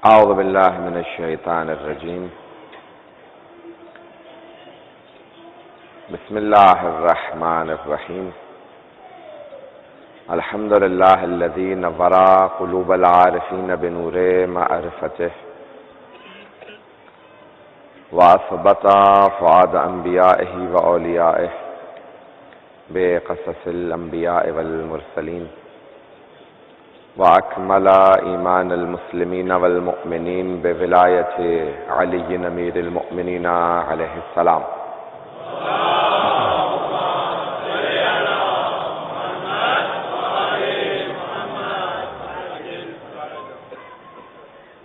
اعوذ باللہ من الشیطان الرجیم بسم اللہ الرحمن الرحیم الحمد للہ الذی نور قلوب العارفین بنور معرفتہ واثبت فؤاد انبیائہ واولیائہ بقصص الانبیاء والمرسلین وأكمل إيمان المسلمين والمؤمنين بولاية علي أمير المؤمنين عليه السلام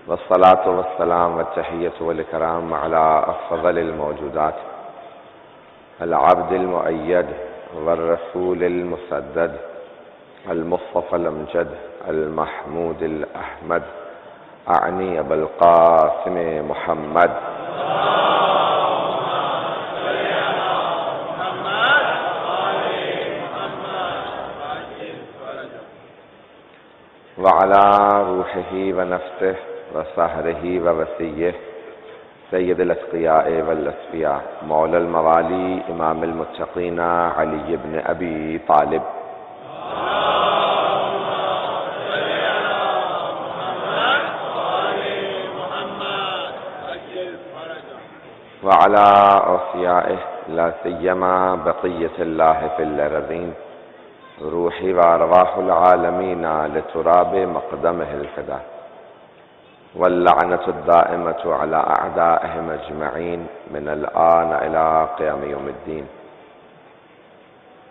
والصلاة والسلام والتحية والإكرام على أفضل الموجودات العبد المؤيد والرسول المسدد المصطفى الأمجد المحمود الأحمد أعني أبا القاسم محمد وعلى روحه ونفسه وصهره ووسيه سيد الأتقياء والأصفياء مولى الموالي إمام المتقين علي بن أبي طالب وعلى أوصيائه لا سيما بقية الله في الأرضين روحي وأرواح العالمين لتراب مقدمه الفدا واللعنة الدائمة على أعدائهم أجمعين من الآن إلى قيام يوم الدين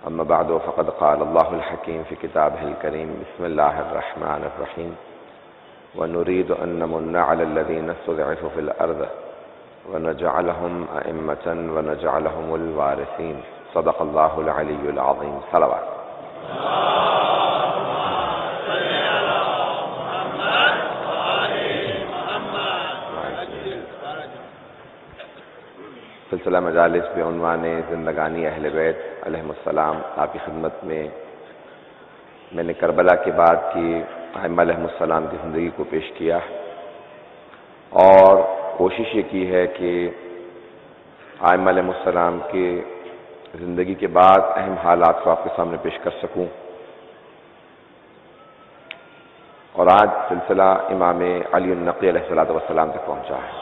أما بعد فقد قال الله الحكيم في كتابه الكريم بسم الله الرحمن الرحيم ونريد أن نمن على الذين استضعفوا في الأرض ونجعلهم أئمة ونجعلهم الوارثين صدق الله العلي العظيم صلوات سلسلہ مجالس بعنوان زندگانی اہل بیت علیہم السلام آپ کی خدمت میں نے کربلا کے بعد کی ائمہ علیہم السلام کی زندگی کو پیش کیا اور کوشش یہ کی ہے کہ ائمہ علیہم السلام کی زندگی کے بعد اہم حالات کو آپ کے سامنے پیش کر سکوں اور آج سلسلہ امام علی النقی علیہ السلام تک پہنچا ہے۔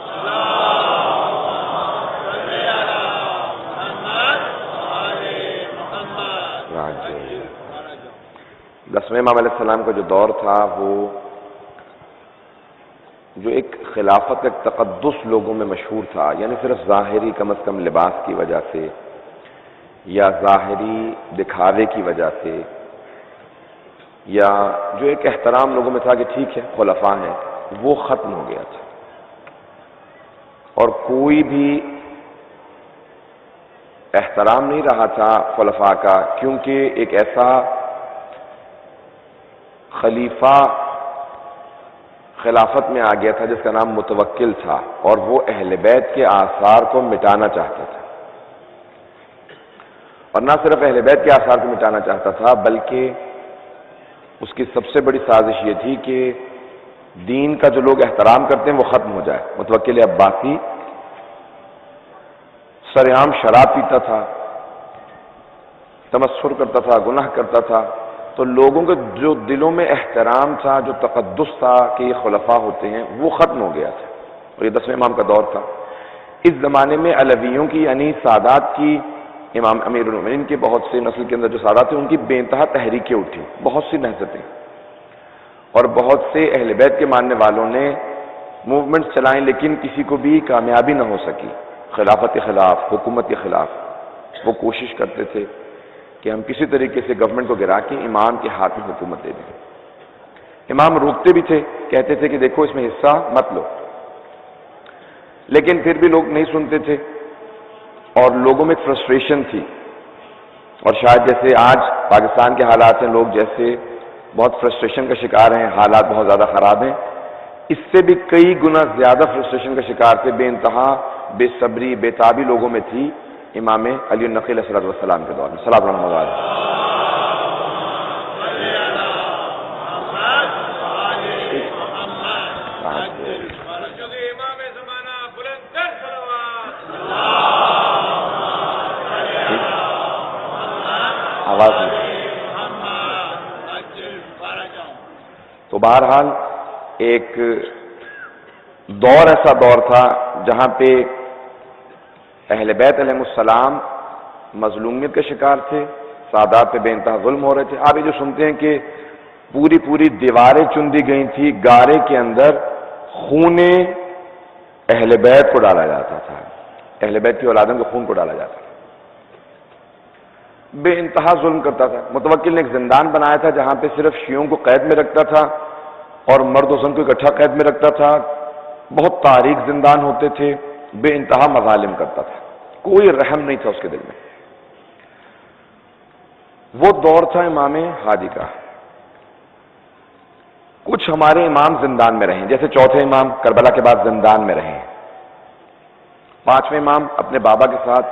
دسویں امام علیہ السلام کا جو دور تھا وہ جو ایک خلافت کا تقدس لوگوں میں مشہور تھا، یعنی صرف ظاہری کم از کم لباس کی وجہ سے یا ظاہری دکھاوے کی وجہ سے یا جو ایک احترام لوگوں میں تھا کہ ٹھیک ہے خلفاء ہیں، وہ ختم ہو گیا تھا اور کوئی بھی احترام نہیں رہا تھا خلفاء کا، کیونکہ ایک ایسا خلیفہ خلافت میں آ گیا تھا جس کا نام متوکل تھا اور وہ اہل بیت کے آثار کو مٹانا چاہتا تھا، اور نہ صرف اہل بیت کے آثار کو مٹانا چاہتا تھا بلکہ اس کی سب سے بڑی سازش یہ تھی کہ دین کا جو لوگ احترام کرتے ہیں وہ ختم ہو جائے۔ متوکل عباسی سرعام شراب پیتا تھا، تمسخر کرتا تھا، گناہ کرتا تھا، تو لوگوں کے جو دلوں میں احترام تھا، جو تقدس تھا کہ یہ خلفاء ہوتے ہیں، وہ ختم ہو گیا تھا، اور یہ دسویں امام کا دور تھا۔ اس زمانے میں علویوں کی یعنی سادات کی، امام امیر المومنین کے بہت سے نسل کے اندر جو سادات تھے ان کی بے انتہا تحریکیں اٹھی، بہت سی نہضتیں، اور بہت سے اہل بیت کے ماننے والوں نے موومنٹس چلائیں، لیکن کسی کو بھی کامیابی نہ ہو سکی خلافت کے خلاف، حکومت کے خلاف۔ وہ کوشش کرتے تھے کہ ہم کسی طریقے سے گورنمنٹ کو گرا کے امام کے ہاتھ میں حکومت دے دیں۔ امام روکتے بھی تھے، کہتے تھے کہ دیکھو اس میں حصہ مت لو، لیکن پھر بھی لوگ نہیں سنتے تھے اور لوگوں میں ایک فرسٹریشن تھی، اور شاید جیسے آج پاکستان کے حالات ہیں، لوگ جیسے بہت فرسٹریشن کا شکار ہیں، حالات بہت زیادہ خراب ہیں، اس سے بھی کئی گنا زیادہ فرسٹریشن کا شکار تھے، بے انتہا بے صبری بے تابی لوگوں میں تھی امام علی النقی علیہ السلام کے دور میں صلی اللہ علیہ وسلم۔ آواز نہیں. تو بہرحال ایک دور ایسا دور تھا جہاں پہ اہل بیت علیہ السلام مظلومیت کے شکار تھے، سادات پہ بے انتہا ظلم ہو رہے تھے. آپ یہ جو سنتے ہیں کہ پوری دیواریں چن دی گئی تھی، گارے کے اندر خون اہل بیت کو ڈالا جاتا تھا، اہل بیت کی اولادوں کے خون کو ڈالا جاتا تھا، بے انتہا ظلم کرتا تھا. متوکل نے ایک زندان بنایا تھا جہاں پہ صرف شیعوں کو قید میں رکھتا تھا اور مرد و زن کو اکٹھا قید میں رکھتا تھا. بہت تاریک زندان ہوتے تھے، بے انتہا مظالم کرتا تھا، کوئی رحم نہیں تھا اس کے دل میں. وہ دور تھا امام ہادی کا. کچھ ہمارے امام زندان میں رہے، جیسے چوتھے امام کربلا کے بعد زندان میں رہے، پانچویں امام اپنے بابا کے ساتھ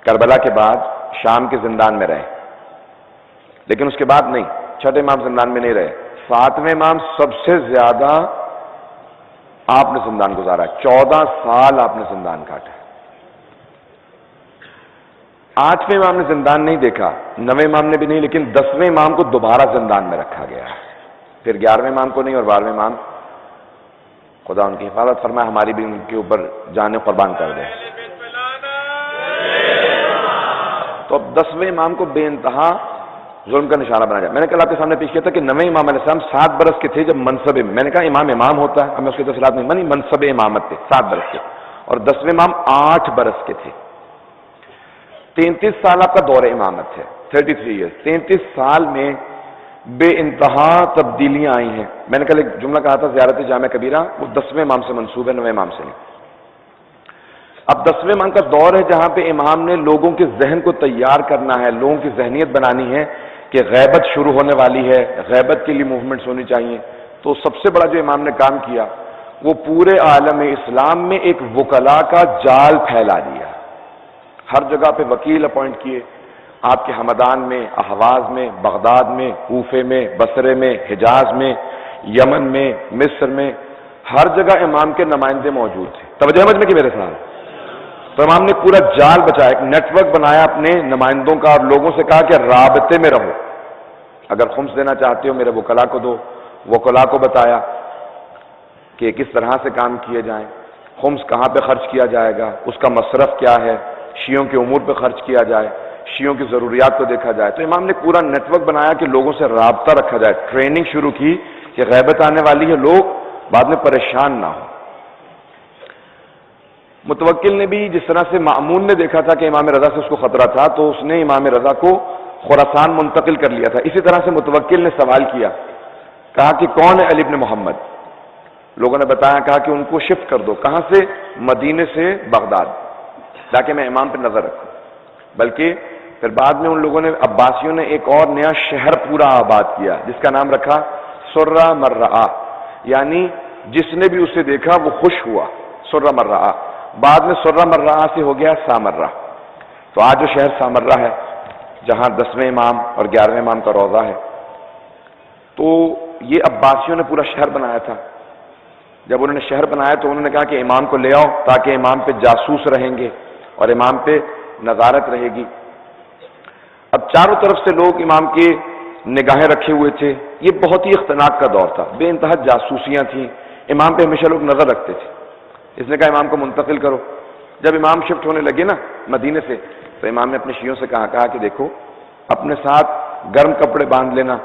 کربلا کے بعد شام کے زندان میں رہے، لیکن اس کے بعد نہیں، چھٹے امام زندان میں نہیں رہے. ساتویں امام سب سے زیادہ آپ نے زندان گزارا، 14 سال آپ نے زندان کاٹا. آٹھویں امام نے زندان نہیں دیکھا، نویں امام نے بھی نہیں، لیکن 10ویں امام کو دوبارہ زندان میں رکھا گیا. پھر 11ویں امام کو نہیں اور 12ویں امام، خدا ان کی حفاظت فرمائے، ہماری بھی ان کے اوپر جانیں قربان کر دے. تو اب 10ویں امام کو بے انتہا ظلم کا نشانہ بنا جائے. میں نے کل آپ کے سامنے پیش کیا تھا کہ 9ویں امام علیہ السلام 7 برس کے تھے جب منصب، میں نے کہا امام ہوتا ہے، اب میں اس کی تفصیلات نہیں مانی، منصب امامت تھے 7 برس کے، اور 10ویں امام 8 برس کے تھے. 33 سال آپ کا دور امامت ہے، 33 ایئرس. 33 سال میں بے انتہا تبدیلیاں آئی ہیں. میں نے کل ایک جملہ کہا تھا زیارت جامع کبیرہ وہ 10ویں امام سے منسوب ہے، 9ویں امام سے نہیں. اب 10ویں امام کا دور ہے جہاں پہ امام نے لوگوں کے ذہن کو تیار کرنا ہے، لوگوں کی ذہنیت بنانی ہے کہ غیبت شروع ہونے والی ہے، غیبت کے لیے موومنٹس ہونی چاہیے. تو سب سے بڑا جو امام نے کام کیا وہ پورے عالم اسلام میں ایک وکلاء کا جال پھیلا دیا. ہر جگہ پہ وکیل اپوائنٹ کیے، آپ کے ہمدان میں، اہواز میں، بغداد میں، کوفے میں، بصرے میں، حجاز میں، یمن میں، مصر میں، ہر جگہ امام کے نمائندے موجود تھے. توجہ سمجھ میں کہ میرے ساتھ؟ تو امام نے پورا جال بچایا، ایک نیٹ ورک بنایا اپنے نمائندوں کا، اور لوگوں سے کہا کہ رابطے میں رہو، اگر خمس دینا چاہتے ہو میرے وکلاء کو دو. وکلاء کو بتایا کہ کس طرح سے کام کیے جائیں، خمس کہاں پہ خرچ کیا جائے گا، اس کا مصرف کیا ہے، شیعوں کے امور پہ خرچ کیا جائے، شیعوں کی ضروریات کو دیکھا جائے. تو امام نے پورا نیٹ ورک بنایا کہ لوگوں سے رابطہ رکھا جائے، ٹریننگ شروع کی کہ غیبت آنے والی ہے، لوگ بعد میں پریشان نہ ہوں. متوکل نے بھی جس طرح سے مأمون نے دیکھا تھا کہ امام رضا سے اس کو خطرہ تھا تو اس نے امام رضا کو خراسان منتقل کر لیا تھا. اسی طرح سے متوکل نے سوال کیا، کہا کہ کون ہے علی بن محمد؟ لوگوں نے بتایا، کہا کہ ان کو شفٹ کر دو. کہاں سے؟ مدینے سے بغداد، تاکہ میں امام پہ نظر رکھوں. بلکہ پھر بعد میں ان لوگوں نے، عباسیوں نے ایک اور نیا شہر پورا آباد کیا جس کا نام رکھا سرہ مرہ، یعنی جس نے بھی اسے دیکھا وہ خوش ہوا، سرہ مرہ. بعد میں سرہ مرہ سے ہو گیا سامرہ. تو آج جو شہر سامرہ ہے جہاں 10ویں امام اور 11ویں امام کا روضہ ہے، تو یہ عباسیوں نے پورا شہر بنایا تھا. جب انہوں نے شہر بنایا تو انہوں نے کہا کہ امام کو لے آؤ تاکہ امام پہ جاسوس رہیں گے اور امام پہ نظارت رہے گی. اب چاروں طرف سے لوگ امام کے نگاہیں رکھے ہوئے تھے. یہ بہت ہی اختناق کا دور تھا، بے انتہا جاسوسیاں تھیں، امام پہ ہمیشہ لوگ نظر رکھتے تھے. اس نے کہا امام کو منتقل کرو. جب امام شفٹ ہونے لگے نا مدینے سے، تو امام نے اپنے شیعوں سے کہا کہ دیکھو اپنے ساتھ گرم کپڑے باندھ لینا.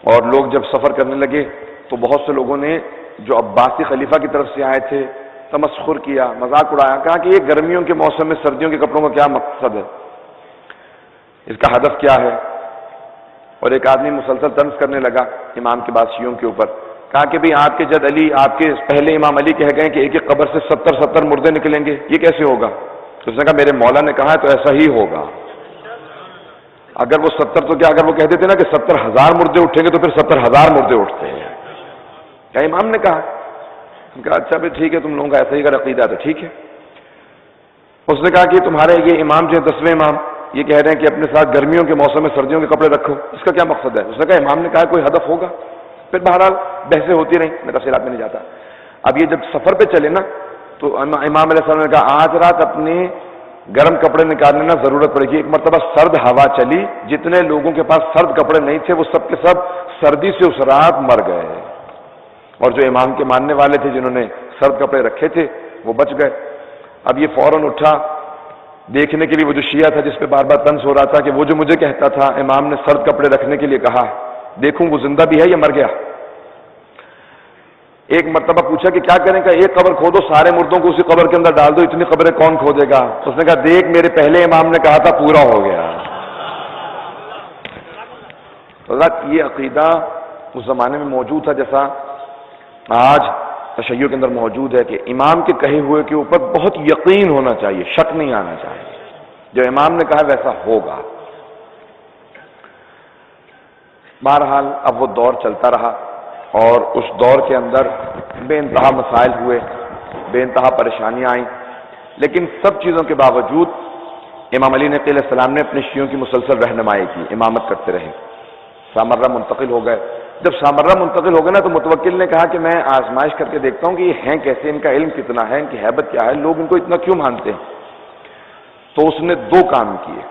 اور لوگ جب سفر کرنے لگے تو بہت سے لوگوں نے جو عباسی خلیفہ کی طرف سے آئے تھے تمسخر کیا، مذاق اڑایا، کہا کہ یہ گرمیوں کے موسم میں سردیوں کے کپڑوں کا کیا مقصد ہے، اس کا ہدف کیا ہے. اور ایک آدمی مسلسل طنز کرنے لگا امام کے بعد شیعوں کے اوپر، کہا کہ بھی آپ کے جد علی، آپ کے پہلے امام علی کہہ گئے کہ ایک ایک قبر سے 70 مردے نکلیں گے، یہ کیسے ہوگا؟ تو اس نے کہا میرے مولا نے کہا ہے تو ایسا ہی ہوگا. اگر وہ 70 تو کیا، اگر وہ کہتے تھے نا کہ 70,000 مردے اٹھیں گے تو پھر 70,000 مردے اٹھتے ہیں. کیا امام نے کہا؟ اچھا بھی ٹھیک ہے، تم لوگوں کا ایسا ہی کا عقیدہ تو ٹھیک ہے. اس نے کہا کہ تمہارے یہ امام جو ہے 10ویں امام یہ کہہ رہے ہیں کہ اپنے ساتھ گرمیوں کے موسم میں سردیوں کے کپڑے رکھو، اس کا کیا مقصد ہے؟ اس نے کہا امام نے کہا کوئی ہدف ہوگا. پھر بہرحال بحثیں ہوتی رہیں، میں تفصیلات میں نہیں جاتا۔ اب یہ جب سفر پہ چلے نا تو امام علیہ السلام نے کہا آج رات اپنے گرم کپڑے نکالنے نا ضرورت پڑے گی۔ ایک مرتبہ سرد ہوا چلی، جتنے لوگوں کے پاس سرد کپڑے نہیں تھے وہ سب کے سب سردی سے اس رات مر گئے، اور جو امام کے ماننے والے تھے جنہوں نے سرد کپڑے رکھے تھے وہ بچ گئے۔ اب یہ فوراً اٹھا دیکھنے کے لیے، وہ جو شیعہ تھا جس پہ بار بار طنز ہو رہا تھا کہ وہ جو مجھے کہتا تھا امام نے سرد کپڑے رکھنے کے لیے کہا، دیکھوں وہ زندہ بھی ہے یا مر گیا۔ ایک مرتبہ پوچھا کہ کیا کریں گا، ایک قبر کھودو، سارے مردوں کو اسی قبر کے اندر ڈال دو، اتنی قبریں کون کھودے گا؟ اس نے کہا دیکھ میرے پہلے امام نے کہا تھا پورا ہو گیا۔ یہ عقیدہ اس زمانے میں موجود تھا جیسا آج تشیع کے اندر موجود ہے کہ امام کے کہے ہوئے کے اوپر بہت یقین ہونا چاہیے، شک نہیں آنا چاہیے، جو امام نے کہا ویسا ہوگا۔ بہرحال اب وہ دور چلتا رہا اور اس دور کے اندر بے انتہا مسائل ہوئے، بے انتہا پریشانیاں آئیں، لیکن سب چیزوں کے باوجود امام علی نقی علیہ السلام نے اپنے شیعوں کی مسلسل رہنمائی کی، امامت کرتے رہے۔ سامرہ منتقل ہو گئے، جب سامرہ منتقل ہو گئے نا تو متوکل نے کہا کہ میں آزمائش کر کے دیکھتا ہوں کہ یہ ہیں کیسے، ان کا علم کتنا ہے، ان کی ہیبت کیا ہے، لوگ ان کو اتنا کیوں مانتے ہیں۔ تو اس نے دو کام کیے،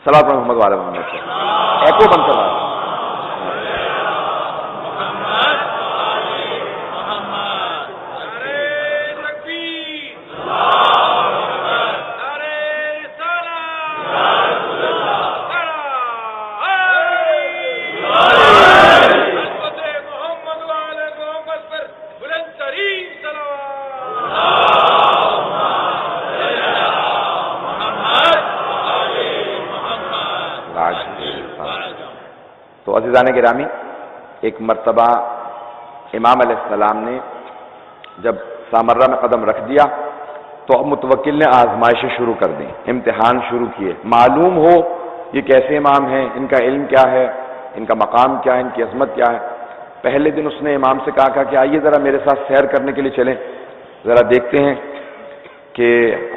صلوات محمد والے محمد سے ایکو بن کر تو عزیزان گرامی، ایک مرتبہ امام علیہ السلام نے جب سامرہ میں قدم رکھ دیا تو اب متوکل نے آزمائشیں شروع کر دیں، امتحان شروع کیے، معلوم ہو یہ کیسے امام ہیں، ان کا علم کیا ہے، ان کا مقام کیا ہے، ان کی عظمت کیا ہے۔ پہلے دن اس نے امام سے کہا کہ آئیے ذرا میرے ساتھ سیر کرنے کے لیے چلیں، ذرا دیکھتے ہیں کہ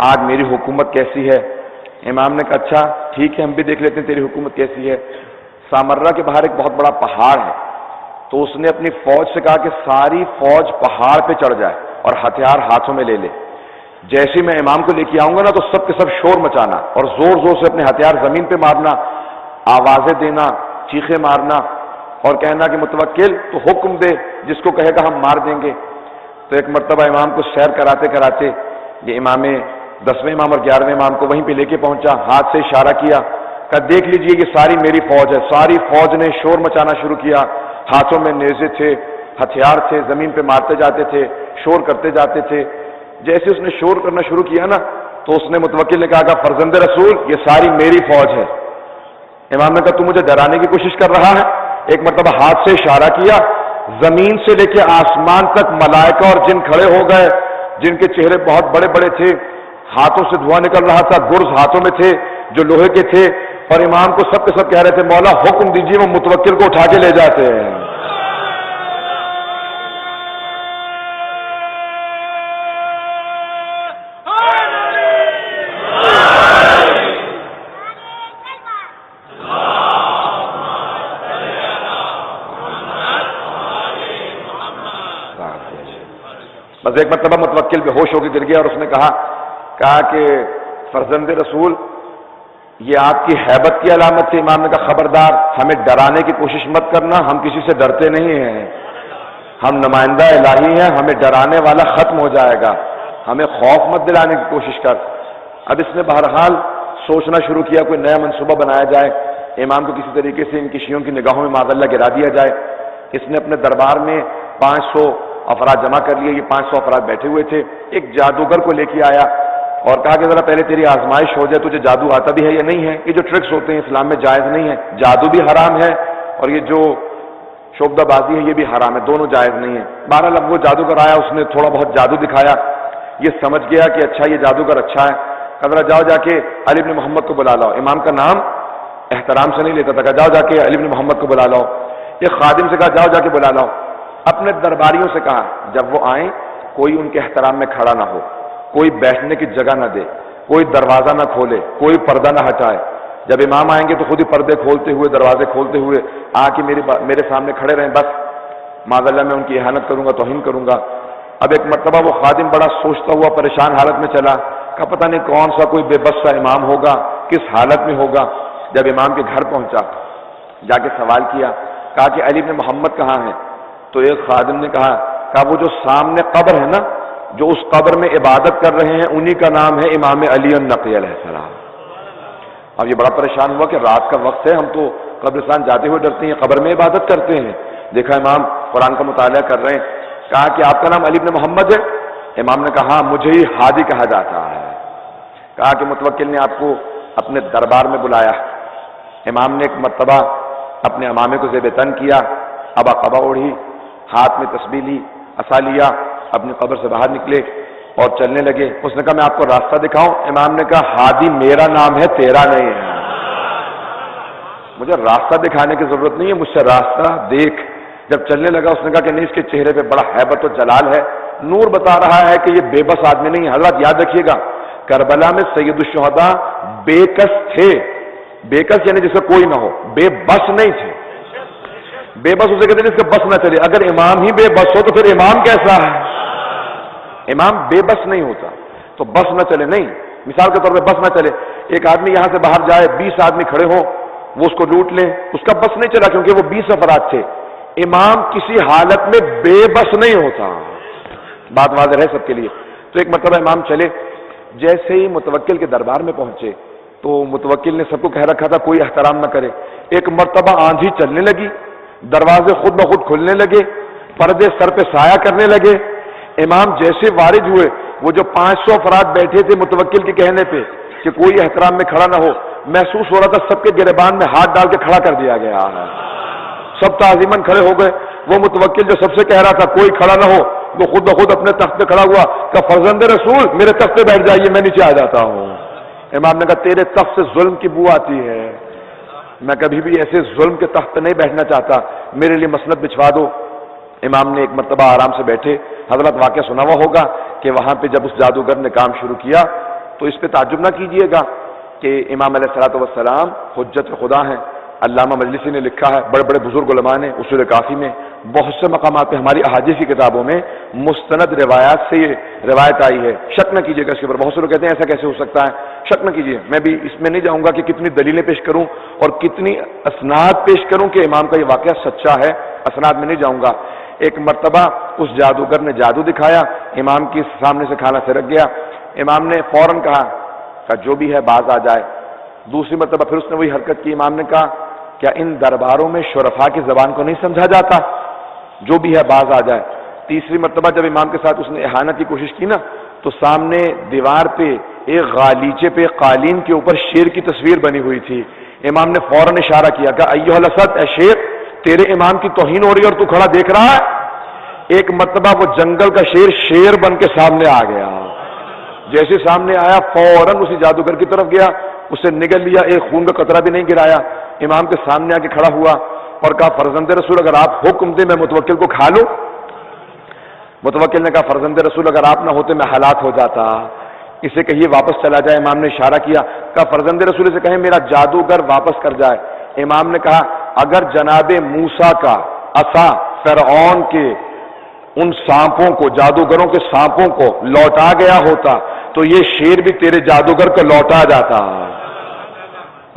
آج میری حکومت کیسی ہے۔ امام نے کہا اچھا ٹھیک ہے، ہم بھی دیکھ لیتے ہیں تیری حکومت کیسی ہے۔ سامرہ کے باہر ایک بہت بڑا پہاڑ ہے، تو اس نے اپنی فوج سے کہا کہ ساری فوج پہاڑ پہ چڑھ جائے اور ہتھیار ہاتھوں میں لے لے۔ جیسے میں امام کو لے کے آؤں گا نا تو سب کے سب شور مچانا اور زور زور سے اپنے ہتھیار زمین پہ مارنا، آوازیں دینا، چیخیں مارنا اور کہنا کہ متوکل تو حکم دے، جس کو کہے گا ہم مار دیں گے۔ تو ایک مرتبہ امام کو سیر کراتے کراتے یہ امام 10ویں امام اور 11ویں امام کو وہیں پہ لے کے پہنچا، ہاتھ سے اشارہ کیا، کہا دیکھ لیجئے یہ ساری میری فوج ہے۔ ساری فوج نے شور مچانا شروع کیا، ہاتھوں میں نیزے تھے، ہتھیار تھے، زمین پہ مارتے جاتے تھے، شور کرتے جاتے تھے۔ جیسے اس نے شور کرنا شروع کیا نا تو اس نے متوکل نے کہا کہ فرزند رسول یہ ساری میری فوج ہے۔ امام نے کہا تو مجھے ڈرانے کی کوشش کر رہا ہے؟ ایک مرتبہ ہاتھ سے اشارہ کیا، زمین سے لے کے آسمان تک ملائکہ اور جن کھڑے ہو گئے، جن کے چہرے بہت بڑے بڑے تھے، ہاتھوں سے دھواں نکل رہا تھا، گرز ہاتھوں میں تھے جو لوہے کے تھے، اور امام کو سب کے سب کہہ رہے تھے مولا حکم دیجیے وہ متوکل کو اٹھا کے لے جاتے ہیں۔ بس ایک مرتبہ متوکل بے ہوش ہو کے گر گیا اور اس نے کہا کہ فرزند رسول یہ آپ کی ہیبت کی علامت ہے۔ امام نے کہا خبردار ہمیں ڈرانے کی کوشش مت کرنا، ہم کسی سے ڈرتے نہیں ہیں، ہم نمائندہ الہی ہیں، ہمیں ڈرانے والا ختم ہو جائے گا، ہمیں خوف مت دلانے کی کوشش کر۔ اب اس نے بہرحال سوچنا شروع کیا کوئی نیا منصوبہ بنایا جائے، امام کو کسی طریقے سے ان کی شیعوں کی نگاہوں میں معاذ اللہ گرا دیا جائے۔ اس نے اپنے دربار میں 500 افراد جمع کر لیے، یہ 500 افراد بیٹھے ہوئے تھے، ایک جادوگر کو لے کے آیا اور کہا کہ ذرا پہلے تیری آزمائش ہو جائے، تجھے جادو آتا بھی ہے یا نہیں ہے؟ یہ جو ٹرکس ہوتے ہیں اسلام میں جائز نہیں ہے، جادو بھی حرام ہے اور یہ جو شوبدہ بازی ہے یہ بھی حرام ہے، دونوں جائز نہیں ہے۔ بہرحال اب وہ جادوگر آیا، اس نے تھوڑا بہت جادو دکھایا، یہ سمجھ گیا کہ اچھا یہ جادوگر اچھا ہے، ذرا جاؤ جا کے علی بن محمد کو بلا لاؤ۔ امام کا نام احترام سے نہیں لیتا تھا، کہا جاؤ جا کے علی بن محمد کو بلا لاؤ۔ یہ خادم سے کہا جاؤ جا کے بلا لاؤ۔ اپنے درباریوں سے کہا جب وہ آئیں کوئی ان کے احترام میں کھڑا نہ ہو، کوئی بیٹھنے کی جگہ نہ دے، کوئی دروازہ نہ کھولے، کوئی پردہ نہ ہٹائے، جب امام آئیں گے تو خود ہی پردے کھولتے ہوئے دروازے کھولتے ہوئے آ کے میرے سامنے کھڑے رہیں، بس معاذ اللہ میں ان کی اہانت کروں گا، توہین کروں گا۔ اب ایک مرتبہ وہ خادم بڑا سوچتا ہوا پریشان حالت میں چلا، کہا پتہ نہیں کون سا کوئی بے بس سا امام ہوگا، کس حالت میں ہوگا۔ جب امام کے گھر پہنچا، جا کے سوال کیا، کہا کہ علی بن محمد کہاں ہیں؟ تو ایک خادم نے کہا وہ جو سامنے قبر ہے نا، جو اس قبر میں عبادت کر رہے ہیں، انہی کا نام ہے امام علی النقی علیہ السلام۔ اب یہ بڑا پریشان ہوا کہ رات کا وقت ہے، ہم تو قبرستان جاتے ہوئے ڈرتے ہیں، قبر میں عبادت کرتے ہیں۔ دیکھا امام قرآن کا مطالعہ کر رہے ہیں، کہا کہ آپ کا نام علی بن محمد ہے؟ امام نے کہا ہاں، مجھے ہی ہادی کہا جاتا ہے۔ کہا کہ متوکل نے آپ کو اپنے دربار میں بلایا۔ امام نے ایک مرتبہ اپنے امامے کو زیب تن کیا، ابا قبا اوڑھی، ہاتھ میں تسبیح لی، عصا لیا، اپنی قبر سے باہر نکلے اور چلنے لگے۔ اس نے کہا میں آپ کو راستہ دکھاؤں؟ امام نے کہا ہادی میرا نام ہے، تیرا نہیں ہے، مجھے راستہ دکھانے کی ضرورت نہیں ہے، مجھ سے راستہ دیکھ۔ جب چلنے لگا اس نے کہا کہ نہیں، اس کے چہرے پہ بڑا ہیبت و جلال ہے، نور بتا رہا ہے کہ یہ بے بس آدمی نہیں ہے۔ حضرات یاد رکھیے گا، کربلا میں سید الشہداء بے کس تھے، بے کس یعنی جس کا کوئی نہ ہو، بے بس نہیں تھے۔ بے بس اسے کہتے ہیں جس کا بس نہ چلے، اگر امام ہی بے بس ہو تو پھر امام کیسا ہے؟ امام بے بس نہیں ہوتا، تو بس نہ چلے نہیں، مثال کے طور پہ بس نہ چلے، ایک آدمی یہاں سے باہر جائے، 20 آدمی کھڑے ہوں، وہ اس کو لوٹ لیں، اس کا بس نہیں چلا کیونکہ وہ 20 افراد تھے۔ امام کسی حالت میں بے بس نہیں ہوتا، بات واضح ہے سب کے لیے۔ تو ایک مرتبہ امام چلے، جیسے ہی متوکل کے دربار میں پہنچے تو متوکل نے سب کو کہہ رکھا تھا کوئی احترام نہ کرے۔ ایک مرتبہ آندھی چلنے لگی، دروازے خود بخود کھلنے لگے، پردے سر پہ سایہ کرنے لگے۔ امام جیسے وارد ہوئے، وہ جو 500 افراد بیٹھے تھے متوکل کے کہنے پہ کہ کوئی احترام میں کھڑا نہ ہو، محسوس ہو رہا تھا سب کے گریبان میں ہاتھ ڈال کے کھڑا کر دیا گیا ہے، سب تعظیماً کھڑے ہو گئے۔ وہ متوکل جو سب سے کہہ رہا تھا کوئی کھڑا نہ ہو، وہ خود بخود اپنے تخت پہ کھڑا ہوا کہ فرزند رسول میرے تخت پہ بیٹھ جائیے، میں نیچے آ جاتا ہوں۔ امام نے کہا تیرے تخت سے ظلم کی بو آتی ہے، میں کبھی بھی ایسے ظلم کے تخت پہ نہیں بیٹھنا چاہتا، میرے لیے مسند بچھوا دو۔ امام نے ایک مرتبہ آرام سے بیٹھے، حضرت واقعہ سنا ہوا ہوگا کہ وہاں پہ جب اس جادوگر نے کام شروع کیا تو اس پہ تعجب نہ کیجئے گا کہ امام علیہ الصلوۃ والسلام حجت خدا ہیں۔ علامہ مجلسی نے لکھا ہے، بڑے بڑے بزرگ علماء نے اصول کافی میں بہت سے مقامات پہ، ہماری احادیث کی کتابوں میں مستند روایات سے یہ روایت آئی ہے۔ شک نہ کیجیے گا اس کے اوپر، بہت سے لوگ کہتے ہیں ایسا کیسے ہو سکتا ہے، شک نہ کیجیے، میں بھی اس میں نہیں جاؤں گا کہ کتنی دلیلیں پیش کروں اور کتنی اسناد پیش کروں کہ امام کا یہ واقعہ سچا ہے، اسناد میں نہیں جاؤں گا۔ ایک مرتبہ اس جادوگر نے جادو دکھایا، امام کے سامنے سے کھانا سرک گیا، امام نے فوراً کہا جو بھی ہے باز آ جائے۔ دوسری مرتبہ پھر اس نے وہی حرکت کی، امام نے کہا کیا ان درباروں میں شرفاء کی زبان کو نہیں سمجھا جاتا، جو بھی ہے باز آ جائے۔ تیسری مرتبہ جب امام کے ساتھ اس نے احانت کی کوشش کی نا، تو سامنے دیوار پہ ایک غالیچے پہ قالین کے اوپر شیر کی تصویر بنی ہوئی تھی، امام نے فوراً اشارہ کیا کہ ایھا الاسد، اے شیر، تیرے امام کی توہین ہو رہی ہے اور تو کھڑا دیکھ رہا ہے۔ ایک مرتبہ وہ جنگل کا شیر بن کے سامنے آ گیا، جیسے سامنے آیا فوراً اسی جادوگر کی طرف گیا، اسے نگل لیا، ایک خون کا قطرہ بھی نہیں گرایا، امام کے سامنے آ کے کھڑا ہوا اور کہا فرزند رسول اگر آپ حکم دیں میں متوکل کو کھا لوں۔ متوکل نے کہا فرزند رسول اگر آپ نہ ہوتے میں ہلاک ہو جاتا، اسے کہیے واپس چلا جائے۔ امام نے اشارہ کیا، کہا فرزند رسول سے کہیں میرا جادوگر واپس کر جائے۔ امام نے کہا اگر جناب موسیٰ کا عصا فرعون کے ان سانپوں کو، جادوگروں کے سانپوں کو لوٹا گیا ہوتا تو یہ شیر بھی تیرے جادوگر کو لوٹا جاتا۔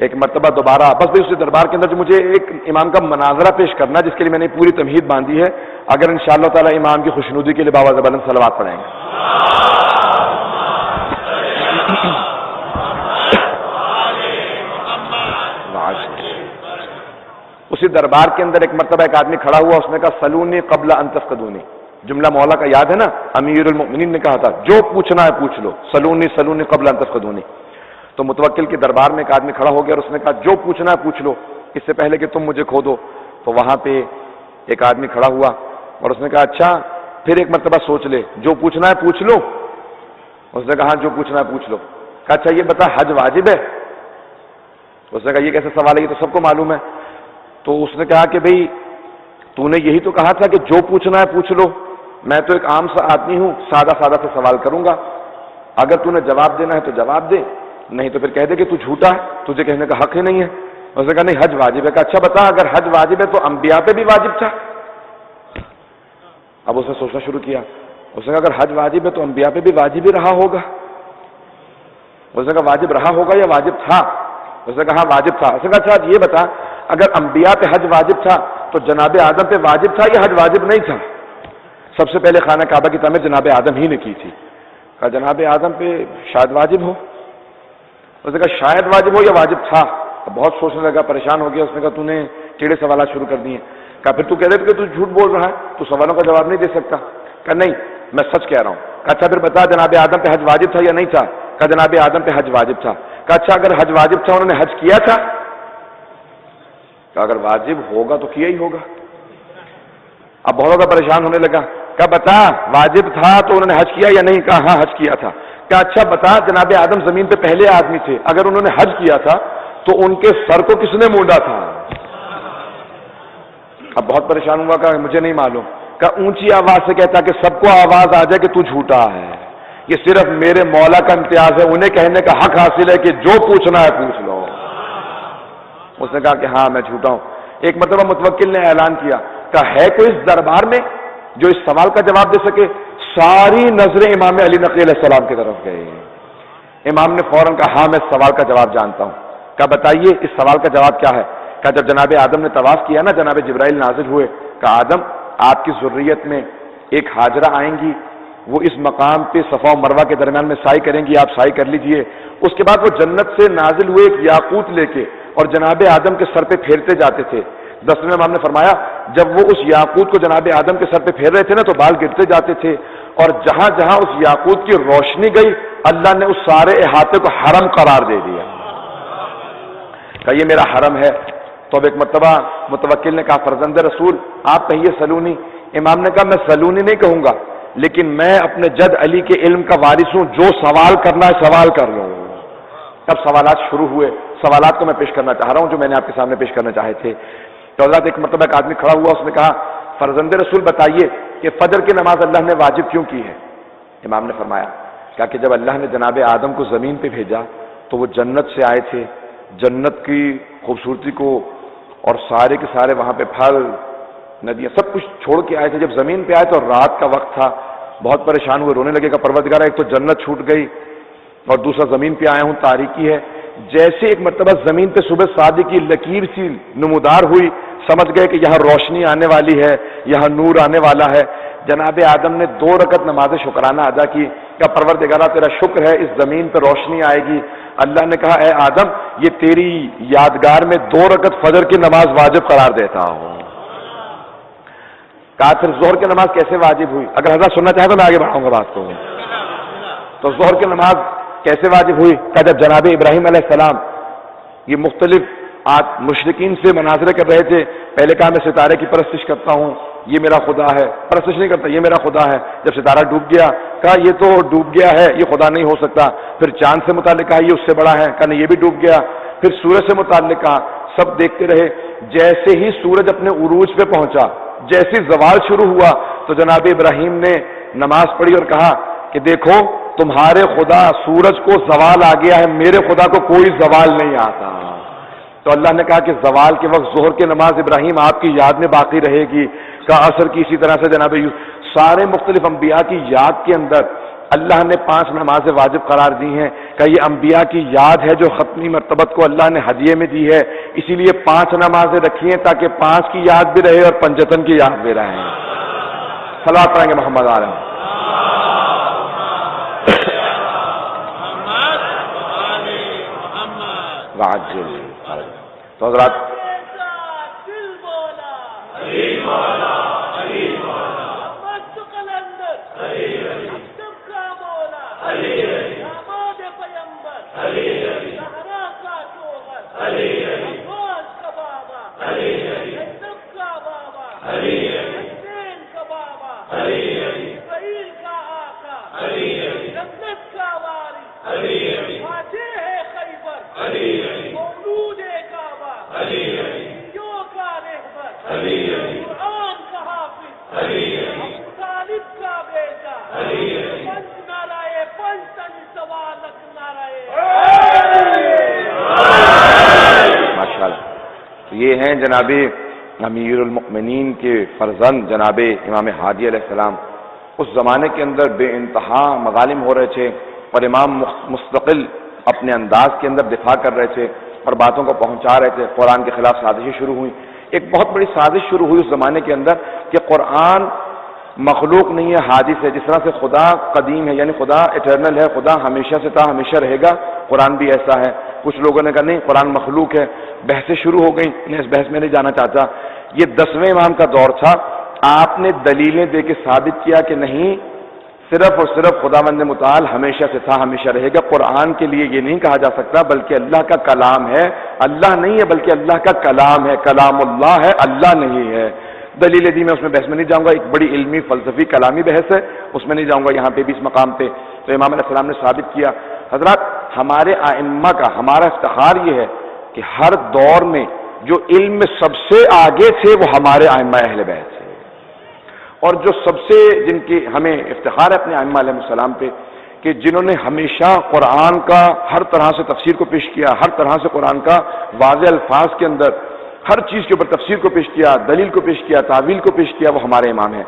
ایک مرتبہ دوبارہ بس بھی اسی دربار کے اندر جو مجھے ایک امام کا مناظرہ پیش کرنا جس کے لیے میں نے پوری تمہید باندھی ہے، اگر انشاءاللہ تعالی امام کی خوشنودی کے لیے باواز بلند صلوات پڑھیں گے۔ اسی دربار کے اندر ایک مرتبہ ایک آدمی کھڑا ہوا، اس نے کہا سلونی قبل ان تفقدونی، جملہ مولا کا یاد ہے نا، امیر المؤمنین نے کہا تھا جو پوچھنا ہے پوچھ لو، سلونی سلونی قبل ان تفقدونی۔ تو متوکل کے دربار میں ایک آدمی کھڑا ہو گیا اور اس نے کہا جو پوچھنا ہے پوچھ لو، اس سے پہلے کہ تم مجھے کھو دو۔ تو وہاں پہ ایک آدمی کھڑا ہوا اور اس نے کہا اچھا پھر ایک مرتبہ سوچ لے، جو پوچھنا ہے پوچھ لو۔ اس نے کہا جو پوچھنا ہے پوچھ لو۔ کہا اچھا یہ بتا حج واجب ہے؟ اس نے کہا یہ کیسے سوال ہے، یہ تو سب کو معلوم ہے۔ تو اس نے کہا کہ بھئی تو نے یہی تو کہا تھا کہ جو پوچھنا ہے پوچھ لو، میں تو ایک عام سا آدمی ہوں، سادہ سادہ سے سوال کروں گا، اگر تو نے جواب دینا ہے تو جواب دے، نہیں تو پھر کہہ دے کہ تو جھوٹا ہے، تجھے کہنے کا حق ہی نہیں ہے۔ اس نے کہا نہیں حج واجب ہے۔ کہا اچھا بتا اگر حج واجب ہے تو انبیاء پہ بھی واجب تھا؟ اب اس نے سوچنا شروع کیا، اس نے کہا اگر حج واجب ہے تو انبیاء پہ بھی واجب ہی رہا ہوگا۔ اس نے کہا واجب رہا ہوگا یا واجب تھا؟ اس نے کہا ہاں واجب تھا۔ اس نے کہا اچھا یہ بتا اگر انبیاء پہ حج واجب تھا تو جناب آدم پہ واجب تھا یا حج واجب نہیں تھا؟ سب سے پہلے خانہ کعبہ کی تعمیر جناب آدم ہی نے کی تھی۔ کہا جناب آدم پہ شاید واجب ہو۔ اس نے کہا شاید واجب ہو یا واجب تھا؟ بہت سوچنے لگا، پریشان ہو گیا۔ اس نے کہا تو نے ٹیڑھے سوالات شروع کر دیے۔ کہا پھر تو کہہ رہے کہ تو جھوٹ بول رہا ہے، تو سوالوں کا جواب نہیں دے سکتا۔ کہا نہیں میں سچ کہہ رہا ہوں۔ کہا اچھا پھر بتا جناب آدم پہ حج واجب تھا یا نہیں تھا؟ کہا جناب آدم پہ حج واجب تھا۔ کہا اچھا اگر حج واجب تھا انہوں نے حج کیا تھا؟ کہا اگر واجب ہوگا تو کیا ہی ہوگا۔ اب بہت زیادہ پریشان ہونے لگا۔ کہا بتا واجب تھا تو انہوں نے حج کیا یا نہیں؟ کہا ہاں حج کیا تھا۔ کہا اچھا بتا جناب آدم زمین پہ پہلے آدمی تھے، اگر انہوں نے حج کیا تھا تو ان کے سر کو کس نے مونڈا تھا؟ اب بہت پریشان ہوا، کہا مجھے نہیں معلوم۔ کہا اونچی آواز سے کہتا کہ سب کو آواز آ جائے کہ تو جھوٹا ہے، یہ صرف میرے مولا کا امتیاز ہے، انہیں کہنے کا حق حاصل ہے کہ جو پوچھنا ہے پوچھ لو۔ اس نے کہا کہ ہاں میں جھوٹا ہوں۔ ایک مرتبہ متوکل نے اعلان کیا، کہا ہے کوئی اس دربار میں جو اس سوال کا جواب دے سکے؟ ساری نظریں امام علی نقی علیہ السلام کی طرف گئے۔ امام نے فوراً کہا ہاں میں اس سوال کا جواب جانتا ہوں۔ کہا بتائیے اس سوال کا جواب کیا ہے؟ کہا جب جناب آدم نے طواف کیا نا، جناب جبرائیل نازل ہوئے۔ کہا آدم آپ کی ذریت میں ایک حاجرہ آئیں گی، وہ اس مقام پہ صفا و مروہ کے درمیان میں سعی کریں گی، آپ سعی کر لیجئے۔ اس کے بعد وہ جنت سے نازل ہوئے ایک یاقوت لے کے اور جناب آدم کے سر پہ پھیرتے جاتے تھے۔ 10ویں امام نے فرمایا جب وہ اس یاقوت کو جناب آدم کے سر پہ پھیر رہے تھے نا تو بال گرتے جاتے تھے، اور جہاں جہاں اس یاقوت کی روشنی گئی اللہ نے اس سارے احاطے کو حرم قرار دے دیا۔ کہا یہ میرا حرم ہے۔ تو اب ایک مرتبہ متوکل نے کہا فرزند رسول آپ کہیے سلونی۔ امام نے کہا میں سلونی نہیں کہوں گا، لیکن میں اپنے جد علی کے علم کا وارث ہوں، جو سوال کرنا ہے سوال کر لوں۔ تب سوالات شروع ہوئے، سوالات کو میں پیش کرنا چاہ رہا ہوں جو میں نے آپ کے سامنے پیش کرنا چاہے تھے۔ تو حضرت ایک مرتبہ ایک آدمی کھڑا ہوا، اس نے کہا فرزند رسول بتائیے کہ فجر کی نماز اللہ نے واجب کیوں کی ہے؟ امام نے فرمایا کہ جب اللہ نے جناب آدم کو زمین پہ بھیجا تو وہ جنت سے آئے تھے، جنت کی خوبصورتی کو اور سارے کے سارے وہاں پہ پھل ندیاں سب کچھ چھوڑ کے آئے تھے۔ جب زمین پہ آئے تو رات کا وقت تھا، بہت پریشان ہوئے، رونے لگے کہ پروردگار ایک تو جنت چھوٹ گئی اور دوسرا زمین پہ آیا ہوں تاریکی ہے۔ جیسے ایک مرتبہ زمین پہ صبح صادق کی لکیر سی نمودار ہوئی، سمجھ گئے کہ یہاں روشنی آنے والی ہے، یہاں نور آنے والا ہے۔ جناب آدم نے 2 رکعت نماز شکرانہ ادا کی کہ پروردگارہ تیرا شکر ہے اس زمین پہ روشنی آئے گی۔ اللہ نے کہا اے آدم یہ تیری یادگار میں 2 رکعت فجر کی نماز واجب قرار دیتا ہوں۔ کہا پھر ظہر کی نماز کیسے واجب ہوئی؟ اگر حضرت سننا چاہے تو میں آگے بڑھاؤں گا بات کو۔ تو ظہر کی نماز کیسے واجب ہوئی؟ کہ جب جناب ابراہیم علیہ السلام یہ مختلف مشرکین سے مناظرے کر رہے تھے، پہلے کہا میں ستارے کی پرستش کرتا ہوں، یہ میرا خدا ہے، پرستش نہیں کرتا یہ میرا خدا ہے۔ جب ستارہ ڈوب گیا کہا یہ تو ڈوب گیا ہے، یہ خدا نہیں ہو سکتا۔ پھر چاند سے متعلق کہا یہ اس سے بڑا ہے، کہا نہیں یہ بھی ڈوب گیا۔ پھر سورج سے متعلق کہا، سب دیکھتے رہے۔ جیسے ہی سورج اپنے عروج پہ پہنچا، جیسے زوال شروع ہوا تو جناب ابراہیم نے نماز پڑھی اور کہا کہ دیکھو تمہارے خدا سورج کو زوال آ گیا ہے، میرے خدا کو کوئی زوال نہیں آتا۔ تو اللہ نے کہا کہ زوال کے وقت ظہر کی نماز ابراہیم آپ کی یاد میں باقی رہے گی۔ کہا عصر کی اسی طرح سے جناب سارے مختلف انبیاء کی یاد کے اندر اللہ نے 5 نمازیں واجب قرار دی ہیں کہ یہ انبیاء کی یاد ہے جو ختمی مرتبت کو اللہ نے ہدیے میں دی ہے، اسی لیے 5 نمازیں رکھی ہیں تاکہ 5 کی یاد بھی رہے اور پنجتن کی یاد بھی رہے۔ صلوات پڑھیں گے محمد عالم۔ تو حضرات نعرہ یہ ہیں جناب امیر المؤمنین کے فرزند جناب امام ہادی علیہ السلام. اس زمانے کے اندر بے انتہا مظالم ہو رہے تھے اور امام مستقل اپنے انداز کے اندر دفاع کر رہے تھے اور باتوں کو پہنچا رہے تھے. قرآن کے خلاف سازشیں شروع ہوئیں. ایک بہت بڑی سازش شروع ہوئی اس زمانے کے اندر کہ قرآن مخلوق نہیں ہے، حادث ہے. جس طرح سے خدا قدیم ہے یعنی خدا ایٹرنل ہے، خدا ہمیشہ سے تھا ہمیشہ رہے گا، قرآن بھی ایسا ہے. کچھ لوگوں نے کہا نہیں قرآن مخلوق ہے. بحثیں شروع ہو گئیں. میں اس بحث میں نہیں جانا چاہتا. یہ 10ویں امام کا دور تھا. آپ نے دلیلیں دے کے ثابت کیا کہ نہیں، صرف اور صرف خداوند متعال ہمیشہ سے تھا ہمیشہ رہے گا. قرآن کے لیے یہ نہیں کہا جا سکتا بلکہ اللہ کا کلام ہے. اللہ نہیں ہے بلکہ اللہ کا کلام ہے. کلام اللہ ہے، اللہ نہیں ہے. دلیلیں دی. میں اس میں بحث میں نہیں جاؤں گا. ایک بڑی علمی فلسفی کلامی بحث ہے، اس میں نہیں جاؤں گا یہاں پہ بھی اس مقام پہ. تو امام علیہ السلام نے ثابت کیا. حضرات ہمارے ائمہ کا ہمارا افتخار یہ ہے کہ ہر دور میں جو علم میں سب سے آگے تھے وہ ہمارے ائمہ اہل بیت تھے، اور جو سب سے جن کی ہمیں افتخار ہے اپنے ائمہ علیہ السلام پہ کہ جنہوں نے ہمیشہ قرآن کا ہر طرح سے تفسیر کو پیش کیا، ہر طرح سے قرآن کا واضح الفاظ کے اندر ہر چیز کے اوپر تفسیر کو پیش کیا، دلیل کو پیش کیا، تعویل کو پیش کیا، وہ ہمارے امام ہیں.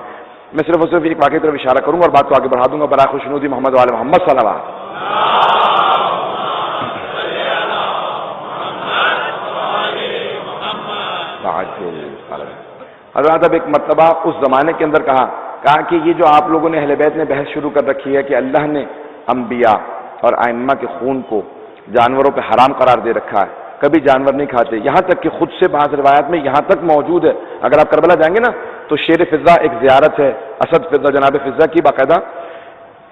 میں صرف اور صرف ایک واقعے کی طرف اشارہ کروں گا اور بات کو آگے بڑھا دوں گا. برائے خوشنودی محمد وعلی محمد صلی اللہ علیہ وسلم. حضرات اب ایک مرتبہ اس زمانے کے اندر کہا کہ یہ جو آپ لوگوں نے اہل بیت نے بحث شروع کر رکھی ہے کہ اللہ نے انبیاء اور ائمہ کے خون کو جانوروں پہ حرام قرار دے رکھا ہے، کبھی جانور نہیں کھاتے. یہاں تک کہ خود سے بعض روایات میں یہاں تک موجود ہے. اگر آپ کربلا جائیں گے نا تو شیر فضا ایک زیارت ہے، اسد فضا جناب فضا کی باقاعدہ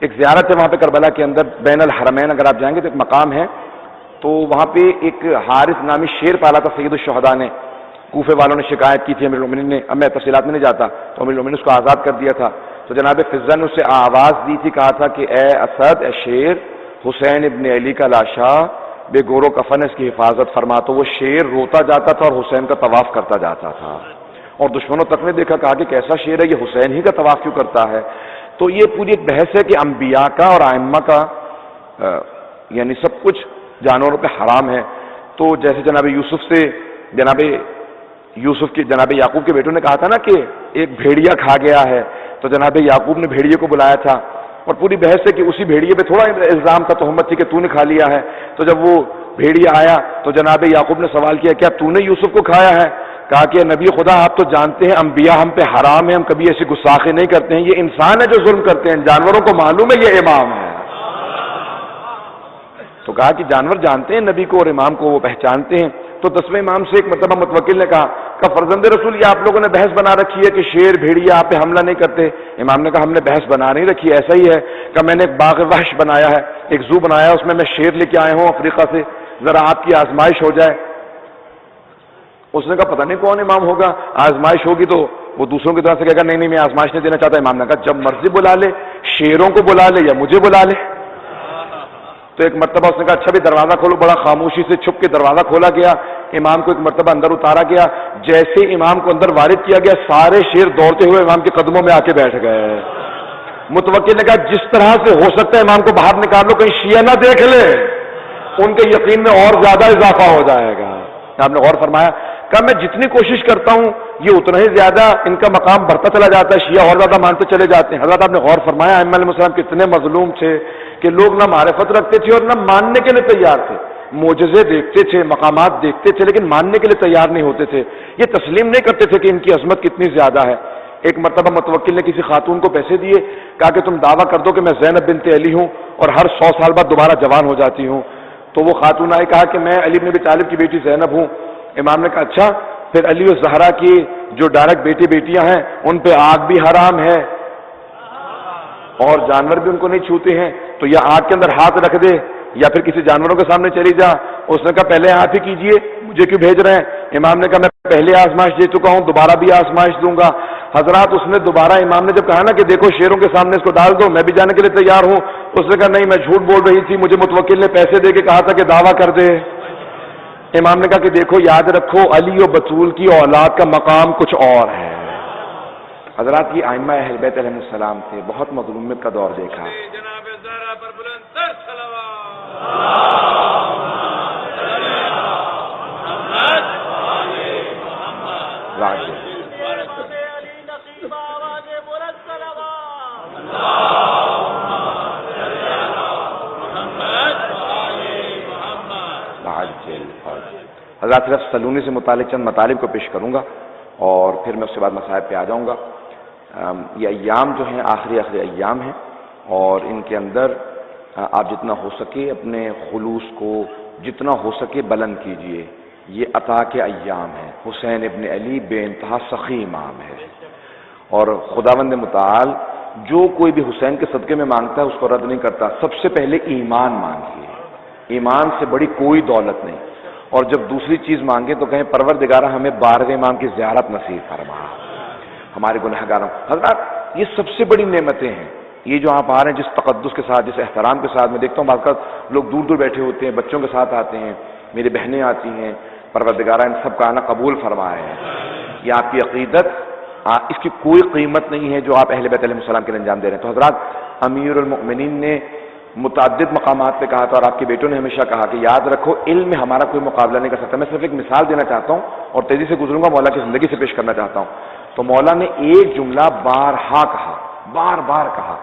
ایک زیارت ہے وہاں پہ کربلا کے اندر بین الحرمین. اگر آپ جائیں گے تو ایک مقام ہے، تو وہاں پہ ایک حارث نامی شیر پالا تھا سید الشہداء نے. کوفے والوں نے شکایت کی تھی امیر المومنین نے. اب میں تفصیلات میں نہیں جاتا. تو امیر المومنین اس کو آزاد کر دیا تھا. تو جناب فضا نے اسے آواز دی تھی، کہا تھا کہ اے اسد، اے شیر، حسین ابن علی کا لاشا بے گور و کفن اس کی حفاظت فرما. تو وہ شیر روتا جاتا تھا اور حسین کا طواف کرتا جاتا تھا. اور دشمنوں تک نے دیکھا، کہا کہ کیسا شیر ہے یہ، حسین ہی کا طواف کیوں کرتا ہے. تو یہ پوری ایک بحث ہے کہ انبیاء کا اور ائمہ کا یعنی سب کچھ جانوروں پہ حرام ہے. تو جیسے جناب یوسف سے جناب یوسف کی جناب یعقوب کے بیٹوں نے کہا تھا نا کہ ایک بھیڑیا کھا گیا ہے، تو جناب یعقوب نے بھیڑیے کو بلایا تھا اور پوری بحث ہے کہ اسی بھیڑیے پہ تھوڑا الزام تھا، تہمت تھی کہ تو نے کھا لیا ہے. تو جب وہ بھیڑیا آیا تو جناب یعقوب نے سوال کیا کیا تو نے یوسف کو کھایا ہے؟ کہا کہ نبی خدا آپ تو جانتے ہیں انبیاء ہم پہ حرام ہے، ہم کبھی ایسی گستاخی نہیں کرتے ہیں. یہ انسان ہے جو ظلم کرتے ہیں، جانوروں کو معلوم ہے یہ امام ہے. تو کہا کہ جانور جانتے ہیں نبی کو اور امام کو وہ پہچانتے ہیں. تو 10ویں امام سے ایک مرتبہ متوکل نے کہا فرزند رسول یہ آپ لوگوں نے بحث بنا رکھی ہے کہ شیر بھیڑیا آپ پہ حملہ نہیں کرتے. امام نے کہا ہم نے بحث بنا نہیں رکھی، ایسا ہی ہے کہ میں نے ایک باغ وحش بنایا ہے، ایک زو بنایا ہے، اس میں شیر لے کے آئے ہوں افریقہ سے، ذرا آپ کی آزمائش ہو جائے. اس نے کہا پتہ نہیں کون امام ہوگا، آزمائش ہوگی تو وہ دوسروں کی طرح سے کہے گا نہیں نہیں میں آزمائش نہیں دینا چاہتا. امام نے کہا جب مرضی بلا لے، شیروں کو بلا لے یا مجھے بلا لے. تو ایک مرتبہ اس نے کہا اچھا بھی دروازہ کھولو. بڑا خاموشی سے چھپ کے دروازہ کھولا گیا. امام کو ایک مرتبہ اندر اتارا گیا. جیسے امام کو اندر وارد کیا گیا سارے شیر دوڑتے ہوئے امام کے قدموں میں آ کے بیٹھ گئے. متوکل نے کہا جس طرح سے ہو سکتا ہے امام کو باہر نکال لو کہیں شیعہ نہ دیکھ لے، ان کے یقین میں اور زیادہ اضافہ ہو جائے گا. آپ نے غور فرمایا؟ کہا میں جتنی کوشش کرتا ہوں یہ اتنا ہی زیادہ ان کا مقام بڑھتا چلا جاتا ہے، شیعہ اور زیادہ مانتے چلے جاتے ہیں. حضرت آپ نے غور فرمایا ائمہ علیہ السلام کتنے مظلوم تھے کہ لوگ نہ معرفت رکھتے تھے اور نہ ماننے کے لیے تیار تھے. معجزے دیکھتے تھے، مقامات دیکھتے تھے، لیکن ماننے کے لیے تیار نہیں ہوتے تھے. یہ تسلیم نہیں کرتے تھے کہ ان کی عظمت کتنی زیادہ ہے. ایک مرتبہ متوکل نے کسی خاتون کو پیسے دیے، کہا کہ تم دعویٰ کر دو کہ میں زینب بنت علی ہوں اور ہر 100 سال بعد دوبارہ جوان ہو جاتی ہوں. تو وہ خاتون آئی، کہا کہ میں علی بن ابی طالب کی بیٹی زینب ہوں. امام نے کہا اچھا پھر علی و زہرا کی جو ڈائریکٹ بیٹیاں ہیں ان پہ آگ بھی حرام ہے اور جانور بھی ان کو نہیں چھوتے ہیں، تو یا آگ کے اندر ہاتھ رکھ دے یا پھر کسی جانوروں کے سامنے چلی جا. اس نے کہا پہلے آپ ہی کیجئے، مجھے کیوں بھیج رہے ہیں؟ امام نے کہا میں پہلے آزمائش دے چکا ہوں، دوبارہ بھی آزمائش دوں گا. حضرات اس نے دوبارہ امام نے جب کہا نا کہ دیکھو شیروں کے سامنے اس کو ڈال دو، میں بھی جانے کے لیے تیار ہوں، اس نے کہا نہیں میں جھوٹ بول رہی تھی، مجھے متوکل نے پیسے دے کے کہا تھا کہ دعویٰ کر دے. امام نے کہا کہ دیکھو یاد رکھو علی و بطول کی اولاد کا مقام کچھ اور ہے. حضرات یہ ائمہ اہل بیت علیہ السلام تھے، بہت مظلومیت کا دور دیکھا. فی الارض۔ حضرات صرف سلونی سے متعلق چند مطالب کو پیش کروں گا اور پھر میں اس کے بعد مصائب پہ آ جاؤں گا۔ یہ ایام جو ہیں آخری ایام ہیں اور ان کے اندر آپ جتنا ہو سکے اپنے خلوص کو جتنا ہو سکے بلند کیجئے۔ یہ عطا کے ایام ہیں، حسین ابن علی بے انتہا سخی امام ہے، اور خداوند متعال جو کوئی بھی حسین کے صدقے میں مانگتا ہے اس کو رد نہیں کرتا۔ سب سے پہلے ایمان مانگیے، ایمان سے بڑی کوئی دولت نہیں، اور جب دوسری چیز مانگے تو کہیں پروردگارہ ہمیں بارگاہ امام کی زیارت نصیب فرما، ہمارے گنہگاروں۔ حضرات یہ سب سے بڑی نعمتیں ہیں، یہ جو آپ آ رہے ہیں جس تقدس کے ساتھ، جس احترام کے ساتھ، میں دیکھتا ہوں بعض لوگ دور دور بیٹھے ہوتے ہیں، بچوں کے ساتھ آتے ہیں، میری بہنیں آتی ہیں، پروردگارہ ان سب کا آنا قبول فرمائے۔ یہ آپ کی عقیدت، اس کی کوئی قیمت نہیں ہے جو آپ اہل بیت علیہ السلام کے لیے انجام دے رہے ہیں۔ تو حضرات امیر المؤمنین نے متعدد مقامات پہ کہا تھا اور آپ کے بیٹوں نے ہمیشہ کہا کہ یاد رکھو علم میں ہمارا کوئی مقابلہ نہیں کر سکتا۔ میں صرف ایک مثال دینا چاہتا ہوں اور تیزی سے گزروں گا، مولا کی زندگی سے پیش کرنا چاہتا ہوں۔ تو مولا نے ایک جملہ بارہا کہا، بار بار کہا،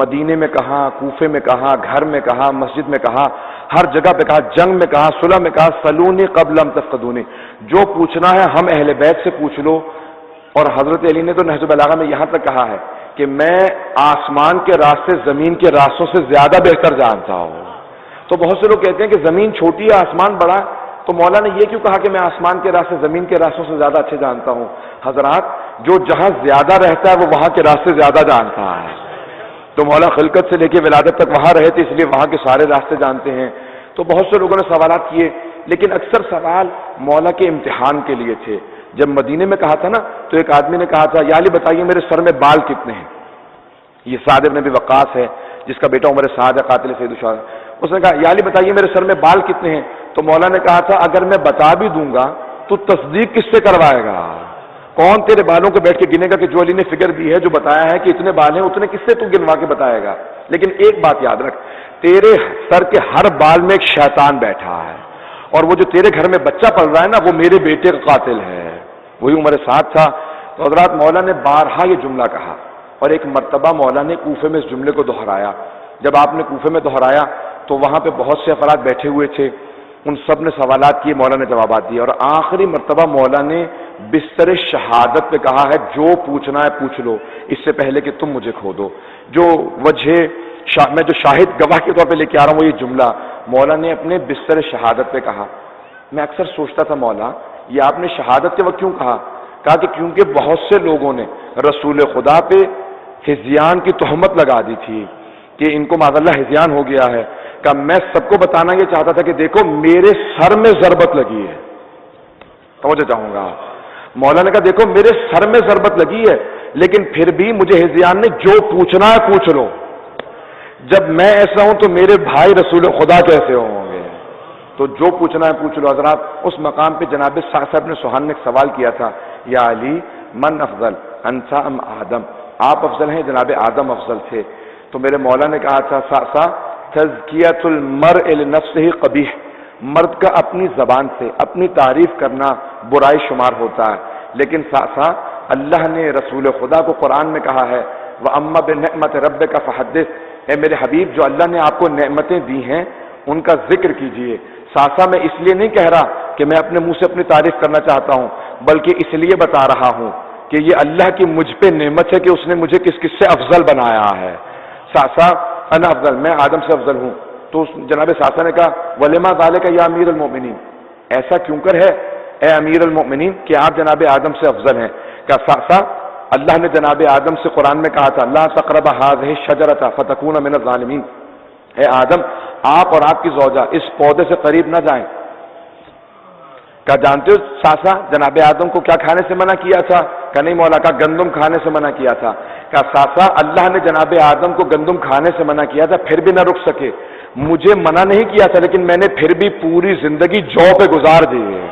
مدینے میں کہا، کوفے میں کہا، گھر میں کہا، مسجد میں کہا، ہر جگہ پہ کہا، جنگ میں کہا، صلح میں کہا، سلونی قبل ان تفقدونی، جو پوچھنا ہے ہم اہل بیت سے پوچھ لو۔ اور حضرت علی نے تو نہج البلاغہ میں یہاں تک کہا ہے کہ میں آسمان کے راستے زمین کے راستوں سے زیادہ بہتر جانتا ہوں۔ تو بہت سے لوگ کہتے ہیں کہ زمین چھوٹی ہے آسمان بڑا، تو مولا نے یہ کیوں کہا کہ میں آسمان کے راستے زمین کے راستوں سے زیادہ اچھے جانتا ہوں؟ حضرات جو جہاں زیادہ رہتا ہے وہ وہاں کے راستے زیادہ جانتا ہے۔ تو مولا خلقت سے لے کے ولادت تک وہاں رہے تھے، اس لیے وہاں کے سارے راستے جانتے ہیں۔ تو بہت سے لوگوں نے سوالات کیے، لیکن اکثر سوال مولا کے امتحان کے لیے تھے۔ جب مدینے میں کہا تھا نا تو ایک آدمی نے کہا تھا یا علی بتائیے میرے سر میں بال کتنے ہیں؟ یہ سعد بن ابی وقاص ہے جس کا بیٹا عمر سعد ہے، قاتل سید الشہداء۔ اس نے کہا یا علی بتائیے میرے سر میں بال کتنے ہیں؟ تو مولا نے کہا تھا اگر میں بتا بھی دوں گا تو تصدیق کس سے کروائے گا؟ کون تیرے بالوں کو بیٹھ کے گنے گا کہ جو علی نے فگر دی ہے، جو بتایا ہے کہ اتنے بال ہیں، اتنے کس سے تو گنوا کے بتائے گا؟ لیکن ایک بات یاد رکھ، تیرے سر کے ہر بال میں ایک شیطان بیٹھا ہے، اور وہ جو تیرے گھر میں بچہ پل رہا ہے نا وہ میرے بیٹے کا قاتل ہے، وہی عمر سعد تھا۔ تو حضرات مولا نے بارہا یہ جملہ کہا، اور ایک مرتبہ مولا نے کوفے میں اس جملے کو دہرایا۔ جب آپ نے کوفے میں دہرایا تو وہاں پہ بہت سے افراد بیٹھے ہوئے تھے، ان سب نے سوالات کیے، مولا نے جوابات دیے، اور آخری مرتبہ مولا نے بستر شہادت پہ کہا ہے جو پوچھنا ہے پوچھ لو، اس سے پہلے کہ تم مجھے کھو دو۔ جو وجہ میں جو شاہد گواہ کے طور پہ لے کے آ رہا ہوں وہ یہ جملہ مولا نے اپنے بستر شہادت پہ کہا۔ میں اکثر سوچتا تھا مولا یہ آپ نے شہادت کے وقت کیوں کہا کہ کیونکہ بہت سے لوگوں نے رسول خدا پہ ہذیان کی تہمت لگا دی تھی کہ ان کو معاذ اللہ ہذیان ہو گیا ہے۔ کہ میں سب کو بتانا یہ چاہتا تھا کہ دیکھو میرے سر میں ضربت لگی ہے، توجہ چاہوں گا۔ مولا نے کہا دیکھو میرے سر میں ضربت لگی ہے لیکن پھر بھی مجھے ہذیان نے جو پوچھنا ہے پوچھ لو۔ جب میں ایسا ہوں تو میرے بھائی رسول خدا کیسے ہوں گے؟ تو جو پوچھنا ہے پوچھ لو۔ حضرات اس مقام پہ جناب سعد صاحب نے سبحان نے ایک سوال کیا تھا، یا علی من افضل انت ام آدم؟ آپ افضل ہیں، جناب آدم افضل تھے۔ تو میرے مولا نے کہا تھا سعد تزکیۃ المرء لنفسہ قبیح، مرد کا اپنی زبان سے اپنی تعریف کرنا برائی شمار ہوتا ہے، لیکن سعد اللہ نے رسول خدا کو قرآن میں کہا ہے وَأَمَّا بِنِعْمَةِ رَبِّكَ فَحَدِّثْ، اے میرے حبیب جو اللہ نے آپ کو نعمتیں دی ہیں ان کا ذکر کیجئے۔ ساسا میں اس لیے نہیں کہہ رہا کہ میں اپنے منہ سے اپنی تعریف کرنا چاہتا ہوں، بلکہ اس لیے بتا رہا ہوں کہ یہ اللہ کی مجھ پہ نعمت ہے کہ اس نے مجھے کس کس سے افضل بنایا ہے۔ ساسا انا افضل، میں آدم سے افضل ہوں۔ تو جناب ساسا نے کہا وَلِمَا ذَلِكَ يَا أَمِيرَ الْمُؤْمِنِينَ، ایسا کیوں کر ہے اے امیر المؤمنین کہ آپ جناب آدم سے افضل ہیں؟ کہ ساسا اللہ نے جناب آدم سے قرآن میں کہا تھا لا تقرب هذه الشجرة فتكون من الظالمین، اے آدم آپ اور آپ کی زوجہ اس پودے سے قریب نہ جائیں۔ کیا جانتے ہو ساسا جناب آدم کو کیا کھانے سے منع کیا تھا؟ کہ نہیں مولا، کا گندم کھانے سے منع کیا تھا۔ کہ ساسا اللہ نے جناب آدم کو گندم کھانے سے منع کیا تھا پھر بھی نہ رک سکے، مجھے منع نہیں کیا تھا لیکن میں نے پھر بھی پوری زندگی جو پہ گزار دی ہے۔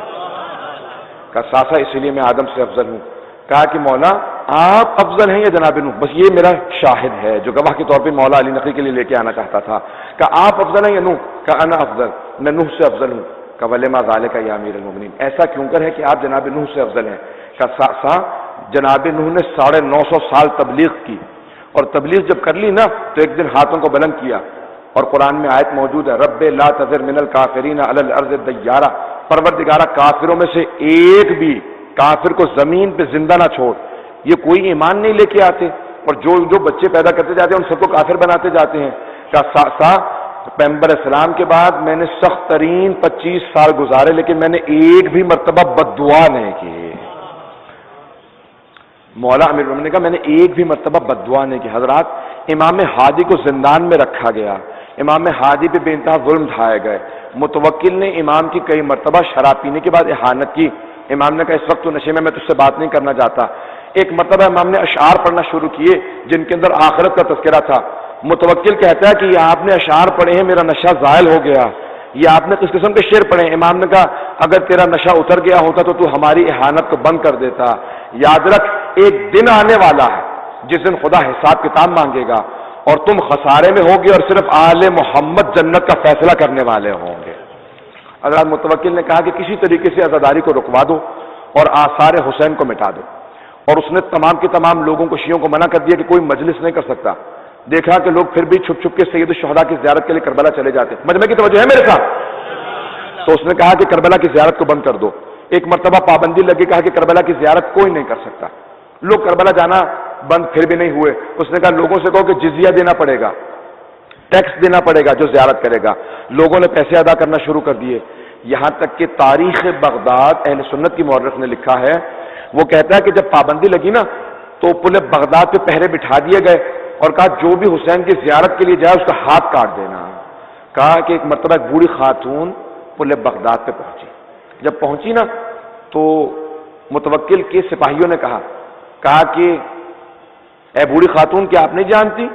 کہ ساسا اسی لیے میں آدم سے افضل ہوں۔ کہا کہ مولا آپ افضل ہیں یا جناب نوح؟ بس یہ میرا شاہد ہے جو گواہ کے طور پہ مولا علی نقی کے لیے لے کے آنا چاہتا تھا۔ کہ آپ افضل ہیں یا نوح؟ کہ انا افضل، میں نوح سے افضل ہوں۔ کہ وَلِمَا ذَلِكَ يَا أَمِيرَ الْمُؤْمِنِينَ، ایسا کیوں کر ہے کہ آپ جناب نوح سے افضل ہیں؟ کہ جناب نوح نے 950 سال تبلیغ کی، اور تبلیغ جب کر لی نا تو ایک دن ہاتھوں کو بلند کیا اور قرآن میں آیت موجود ہے رب لا تذر من الکافرین علی الارض دیارا، پروردگارہ کافروں میں سے ایک بھی کافر کو زمین پہ زندہ نہ چھوڑ۔ یہ کوئی ایمان نہیں لے کے آتے اور جو بچے پیدا کرتے جاتے ہیں ان سب کو کافر بناتے جاتے ہیں۔ پیغمبر اسلام کے بعد میں نے سخت ترین 25 سال گزارے لیکن میں نے ایک بھی مرتبہ بد دعا نہیں کی۔ مولا امیر المومنین نے کہا میں نے ایک بھی مرتبہ بد دعا نہیں کی۔ حضرات امام ہادی کو زندان میں رکھا گیا، امام ہادی پہ بے انتہا ظلم ڈھائے گئے، متوکل نے امام کی کئی مرتبہ شراب پینے کے بعد احانت کی۔ امام نے کہا اس وقت تو نشے میں تجھ سے بات نہیں کرنا چاہتا۔ ایک مرتبہ امام نے اشعار پڑھنا شروع کیے جن کے اندر آخرت کا تذکرہ تھا۔ متوکل کہتا ہے کہ یہ آپ نے اشعار پڑھے ہیں میرا نشہ زائل ہو گیا، یہ آپ نے کس قسم کے شعر پڑھے ہیں؟ امام نے کہا اگر تیرا نشہ اتر گیا ہوتا تو ہماری احانت کو بند کر دیتا۔ یاد رکھ ایک دن آنے والا ہے جس دن خدا حساب کتاب مانگے گا اور تم خسارے میں ہوگے اور صرف آل محمد جنت کا فیصلہ کرنے والے ہوں گے۔ حضرت متوکل نے کہا کہ کسی طریقے سے عزاداری کو رکوا دو اور آثار حسین کو مٹا دو، اور اس نے تمام کے تمام لوگوں کو شیعوں کو منع کر دیا کہ کوئی مجلس نہیں کر سکتا۔ دیکھا کہ لوگ پھر بھی چھپ چھپ کے سید الشہداء کی زیارت کے لیے کربلا چلے جاتے۔ مجمع کی توجہ ہے میرے ساتھ؟ تو اس نے کہا کہ کربلا کی زیارت کو بند کر دو۔ ایک مرتبہ پابندی لگی، کہا کہ کربلا کی زیارت کوئی نہیں کر سکتا۔ لوگ کربلا جانا بند پھر بھی نہیں ہوئے۔ اس نے کہا لوگوں سے کہو کہ جزیہ دینا پڑے گا، ٹیکس دینا پڑے گا جو زیارت کرے گا۔ لوگوں نے پیسے ادا کرنا شروع کر دیے، یہاں تک کہ تاریخ بغداد اہل سنت کی مورخ نے لکھا ہے، وہ کہتا ہے کہ جب پابندی لگی نا تو پورے بغداد پہ پہرے بٹھا دیے گئے اور کہا جو بھی حسین کی زیارت کے لیے جائے اس کا ہاتھ کاٹ دینا۔ کہا کہ ایک مرتبہ ایک بوڑھی خاتون پورے بغداد پہ پہنچی، جب پہنچی نا تو متوکل کے سپاہیوں نے کہا کہ اے بوڑھی خاتون کیا آپ نہیں جانتی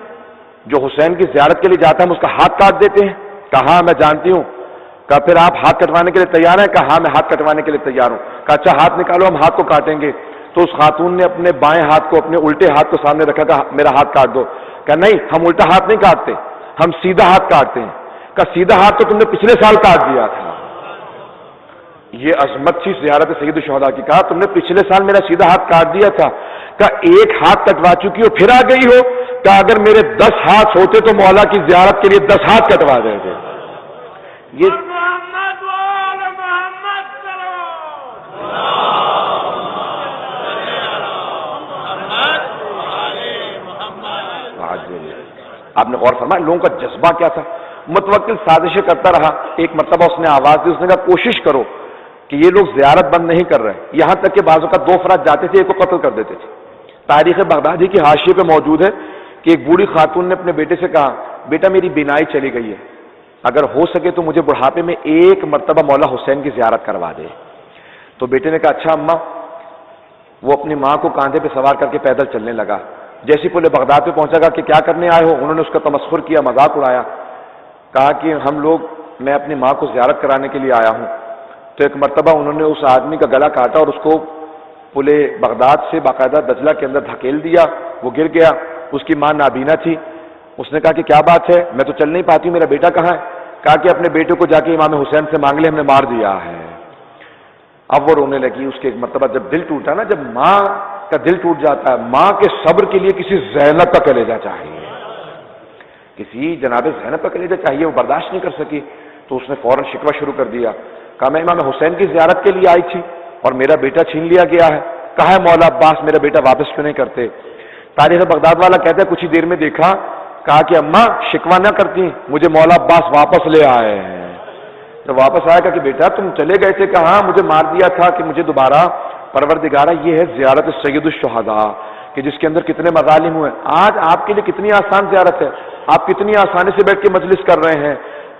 جو حسین کی زیارت کے لیے جاتا ہے ہم اس کا ہاتھ کاٹ دیتے ہیں؟ کہا ہاں میں جانتی ہوں۔ کہا پھر آپ ہاتھ کٹوانے کے لیے تیار ہیں؟ کہا ہاں میں ہاتھ کٹوانے کے لیے تیار ہوں۔ کہا اچھا ہاتھ نکالو ہم ہاتھ کو کاٹیں گے۔ تو اس خاتون نے اپنے بائیں ہاتھ کو اپنے الٹے ہاتھ کو سامنے رکھا، کہا میرا ہاتھ کاٹ دو۔ کہا نہیں ہم الٹا ہاتھ نہیں کاٹتے، ہم سیدھا ہاتھ کاٹتے ہیں۔ کہا سیدھا ہاتھ تو تم نے پچھلے سال کاٹ دیا تھا۔ یہ عظمت تھی زیارت سید الشہداء کی۔ کہا تم نے پچھلے سال میرا سیدھا ہاتھ کاٹ دیا تھا۔ کہا ایک ہاتھ کٹوا چکی ہو پھر آ گئی ہو؟ کہا اگر میرے 10 ہاتھ ہوتے تو مولا کی زیارت کے لیے 10 ہاتھ کٹوا دیتے۔ یہ آپ نے غور فرمایا لوگوں کا جذبہ کیا تھا۔ متوکل سازشیں کرتا رہا، ایک مرتبہ اس نے آواز دی، اس نے کہا کوشش کرو کہ یہ لوگ زیارت بند نہیں کر رہے، یہاں تک کہ بعض اوقات 2 افراد جاتے تھے ایک کو قتل کر دیتے تھے۔ تاریخ بغدادی کی حاشیے پہ موجود ہے کہ ایک بوڑھی خاتون نے اپنے بیٹے سے کہا بیٹا میری بینائی چلی گئی ہے، اگر ہو سکے تو مجھے بڑھاپے میں ایک مرتبہ مولا حسین کی زیارت کروا دے۔ تو بیٹے نے کہا اچھا اماں۔ وہ اپنی ماں کو کاندھے پہ سوار کر کے پیدل چلنے لگا۔ جیسے پورے بغداد پہ پہنچا گا کہ کیا کرنے آئے ہو، انہوں نے اس کا تمسخر کیا، مذاق اڑایا، کہا کہ میں اپنی ماں کو زیارت کرانے کے لیے آیا ہوں۔ تو ایک مرتبہ انہوں نے اس آدمی کا گلا کاٹا اور اس کو پورے بغداد سے باقاعدہ دجلہ کے اندر دھکیل دیا، وہ گر گیا۔ اس کی ماں نابینا تھی، اس نے کہا کہ کیا بات ہے میں تو چل نہیں پاتی ہوں، میرا بیٹا کہاں ہے؟ کہا کہ اپنے بیٹے کو جا کے امام حسین سے مانگ لے، ہم نے مار دیا ہے۔ اب وہ رونے لگی۔ اس کے ایک مرتبہ جب دل ٹوٹا نا، جب ماں کا دل ٹوٹ جاتا ہے، ماں کے صبر کے لیے کسی زینب کا کلیجہ چاہیے، کسی جناب زینب کا کلیجہ چاہیے، وہ برداشت نہیں کر سکی۔ تو اس نے فوراً شکوہ شروع کر دیا، کہا میں امام حسین کی زیارت کے لیے آئی تھی اور میرا بیٹا چھین لیا گیا ہے، کہا ہے مولا عباس میرا بیٹا واپس کیوں نہیں کرتے؟ تاریخ بغداد والا کہتا ہے کچھ ہی دیر میں دیکھا، کہا کہ اماں شکوہ نہ کرتی، مجھے مولا عباس واپس لے آئے ہیں۔ جب واپس آیا کہ بیٹا تم چلے گئے تھے، کہا ہاں مجھے مار دیا تھا کہ مجھے دوبارہ پروردگارہ۔ یہ ہے زیارت سید الشہداء کہ جس کے اندر کتنے مظالم ہوئے۔ آج آپ کے لیے کتنی آسان زیارت ہے، آپ کتنی آسانی سے بیٹھ کے مجلس کر رہے ہیں۔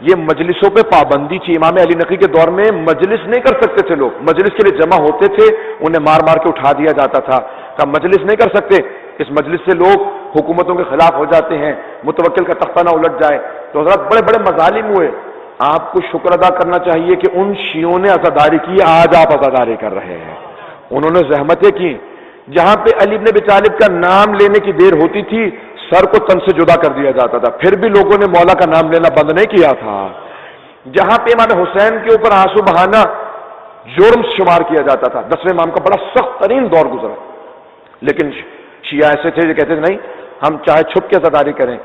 یہ مجلسوں پہ پابندی تھی، امام علی نقی کے دور میں مجلس نہیں کر سکتے تھے لوگ، مجلس کے لیے جمع ہوتے تھے انہیں مار مار کے اٹھا دیا جاتا تھا، کہا مجلس نہیں کر سکتے، اس مجلس سے لوگ حکومتوں کے خلاف ہو جاتے ہیں، متوکل کا تختہ نہ الٹ جائے۔ تو حضرات بڑے بڑے مظالم ہوئے، آپ کو شکر ادا کرنا چاہیے کہ ان شیعوں نے عزاداری کی، آج آپ عزاداری کر رہے ہیں۔ انہوں نے زحمتیں کی، جہاں پہ علی بن ابی طالب کا نام لینے کی دیر ہوتی تھی سر کو تن سے جدا کر دیا جاتا تھا، پھر بھی لوگوں نے مولا کا نام لینا بند نہیں کیا تھا۔ جہاں پہ امام حسین کے اوپر آنسو بہانا جرم شمار کیا جاتا تھا، 10ویں امام کا بڑا سخت ترین دور گزرا، لیکن شیعہ ایسے تھے جو کہتے تھے نہیں ہم چاہے چھپ کے عزاداری کریں۔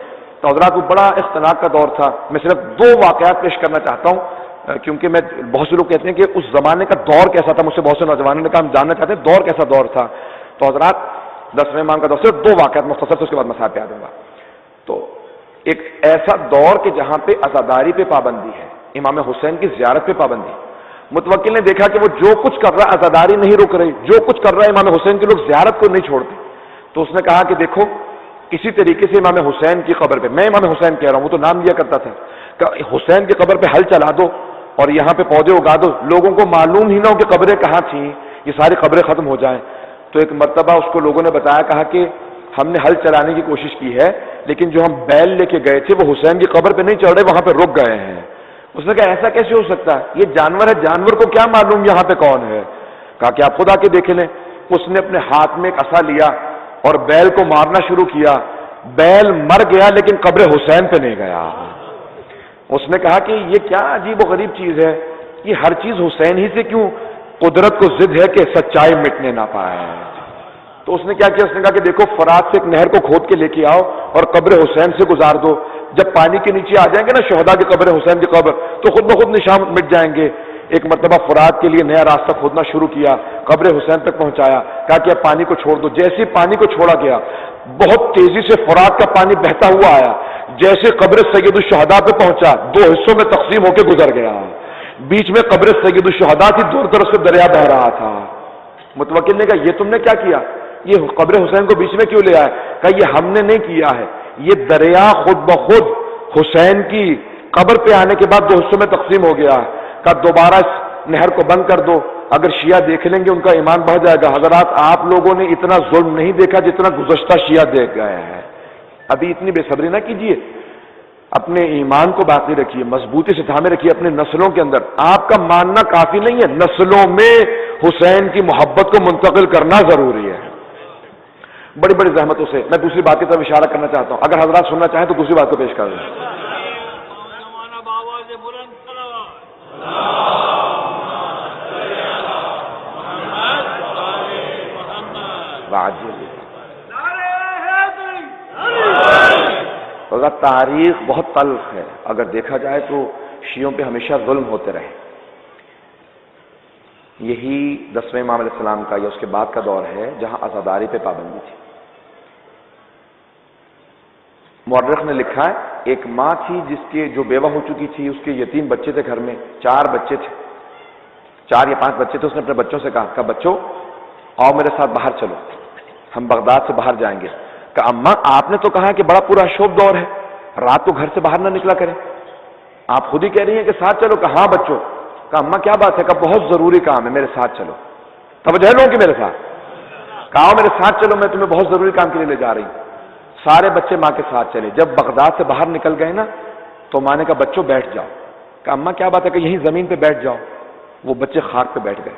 تو حضرات وہ بڑا اختلاف کا دور تھا. میں صرف 2 واقعات پیش کرنا چاہتا ہوں کیونکہ میں بہت سے لوگ کہتے ہیں کہ اس زمانے کا دور کیسا تھا. مجھ سے بہت سے نوجوانوں نے کہا ہم جاننا چاہتے ہیں دور کیسا دور تھا. تو حضرات 10ویں امام کا دور صرف 2 واقعات مختصر سے اس کے بعد مسائل پہ آ دوں گا. تو ایک ایسا دور کہ جہاں پہ عزاداری پہ پابندی ہے, امام حسین کی زیارت پہ پابندی. متوکل نے دیکھا کہ وہ جو کچھ کر رہا عزاداری نہیں رک رہی, جو کچھ کر رہا ہے امام حسین کے لوگ زیارت کو نہیں چھوڑتے. تو اس نے کہا کہ دیکھو اسی طریقے سے امام حسین کی قبر پہ, میں امام حسین کہہ رہا ہوں, وہ تو نام لیا کرتا تھا, کہ حسین کی قبر پہ ہل چلا دو اور یہاں پہ پودے اگا دو, لوگوں کو معلوم ہی نہ ہو کہ قبریں کہاں تھیں, یہ ساری قبریں ختم ہو جائیں. تو ایک مرتبہ اس کو لوگوں نے بتایا, کہا کہ ہم نے ہل چلانے کی کوشش کی ہے لیکن جو ہم بیل لے کے گئے تھے وہ حسین کی قبر پہ نہیں چڑھ رہے, وہاں پہ رک گئے ہیں. اس نے کہا ایسا کیسے ہو سکتا ہے, یہ جانور ہے, جانور کو کیا معلوم یہاں پہ کون ہے. کہا کہ آپ خود آ کے دیکھ لیں. اس نے اپنے ہاتھ میں ایک عصا لیا اور بیل کو مارنا شروع کیا. بیل مر گیا لیکن قبر حسین پہ نہیں گیا. اس نے کہا کہ یہ کیا عجیب و غریب چیز ہے, یہ ہر چیز حسین ہی سے کیوں, قدرت کو ضد ہے کہ سچائی مٹنے نہ پائے. تو اس نے کیا کیا, اس نے کہا کہ دیکھو فرات سے ایک نہر کو کھود کے لے کے آؤ اور قبر حسین سے گزار دو. جب پانی کے نیچے آ جائیں گے نا شہداء کی قبر, حسین کی قبر, تو خود بخود نشان مٹ جائیں گے. ایک مرتبہ فرات کے لیے نیا راستہ کھودنا شروع کیا, قبر حسین تک پہنچایا, کہا کہ اب پانی کو چھوڑ دو. جیسے پانی کو چھوڑا گیا بہت تیزی سے فرات کا پانی بہتا ہوا آیا, جیسے قبر سید الشہداء پہ پہنچا 2 حصوں میں تقسیم ہو کے گزر گیا. بیچ میں قبر سید الشہداء تھی, دور طرف سے دریا بہ رہا تھا. متوکل نے کہا یہ تم نے کیا کیا, یہ قبر حسین کو بیچ میں کیوں لے آئے. کہا یہ ہم نے نہیں کیا ہے, یہ دریا خود بخود حسین کی قبر پہ آنے کے بعد 2 حصوں میں تقسیم ہو گیا. کہا دوبارہ اس نہر کو بند کر دو, اگر شیعہ دیکھ لیں گے ان کا ایمان بڑھ جائے گا. حضرات آپ لوگوں نے اتنا ظلم نہیں دیکھا جتنا گزشتہ شیعہ دیکھ گئے ہیں. ابھی اتنی بے صبری نہ کیجیے, اپنے ایمان کو باقی رکھیے, مضبوطی سے تھامے رکھیے اپنے نسلوں کے اندر. آپ کا ماننا کافی نہیں ہے, نسلوں میں حسین کی محبت کو منتقل کرنا ضروری ہے. بڑی بڑی زحمتوں سے میں دوسری بات کی طرف اشارہ کرنا چاہتا ہوں, اگر حضرات سننا چاہیں تو دوسری بات کو پیش کر دیں. تاریخ بہت تلخ ہے, اگر دیکھا جائے تو شیعوں پہ ہمیشہ ظلم ہوتے رہے. یہی 10ویں امام علیہ السلام کا یا اس کے بعد کا دور ہے جہاں عزاداری پہ پابندی تھی. مورخ نے لکھا ہے ایک ماں تھی جس کے جو بیوہ ہو چکی تھی, اس کے یتیم بچے تھے گھر میں, 4 بچے تھے, 4 یا 5 بچے تھے. اس نے اپنے بچوں سے کہا بچوں آؤ میرے ساتھ باہر چلو, ہم بغداد سے باہر جائیں گے. کہ اماں آپ نے تو کہا کہ بڑا پورا شوب دور ہے, رات کو گھر سے باہر نہ نکلا کریں, آپ خود ہی کہہ رہی ہیں کہ ساتھ چلو. کہ ہاں بچوں. کہ اماں کیا بات ہے, کہ بہت ضروری کام ہے میرے ساتھ چلو. توجہ لو کہ میرے ساتھ, کہا میرے ساتھ چلو, میں تمہیں بہت ضروری کام کے لیے لے جا رہی ہوں. سارے بچے ماں کے ساتھ چلے. جب بغداد سے باہر نکل گئے نا تو ماں نے کہا بچوں بیٹھ جاؤ. کہ اماں کیا بات ہے, کہ یہیں زمین پہ بیٹھ جاؤ. وہ بچے خاک پہ بیٹھ گئے.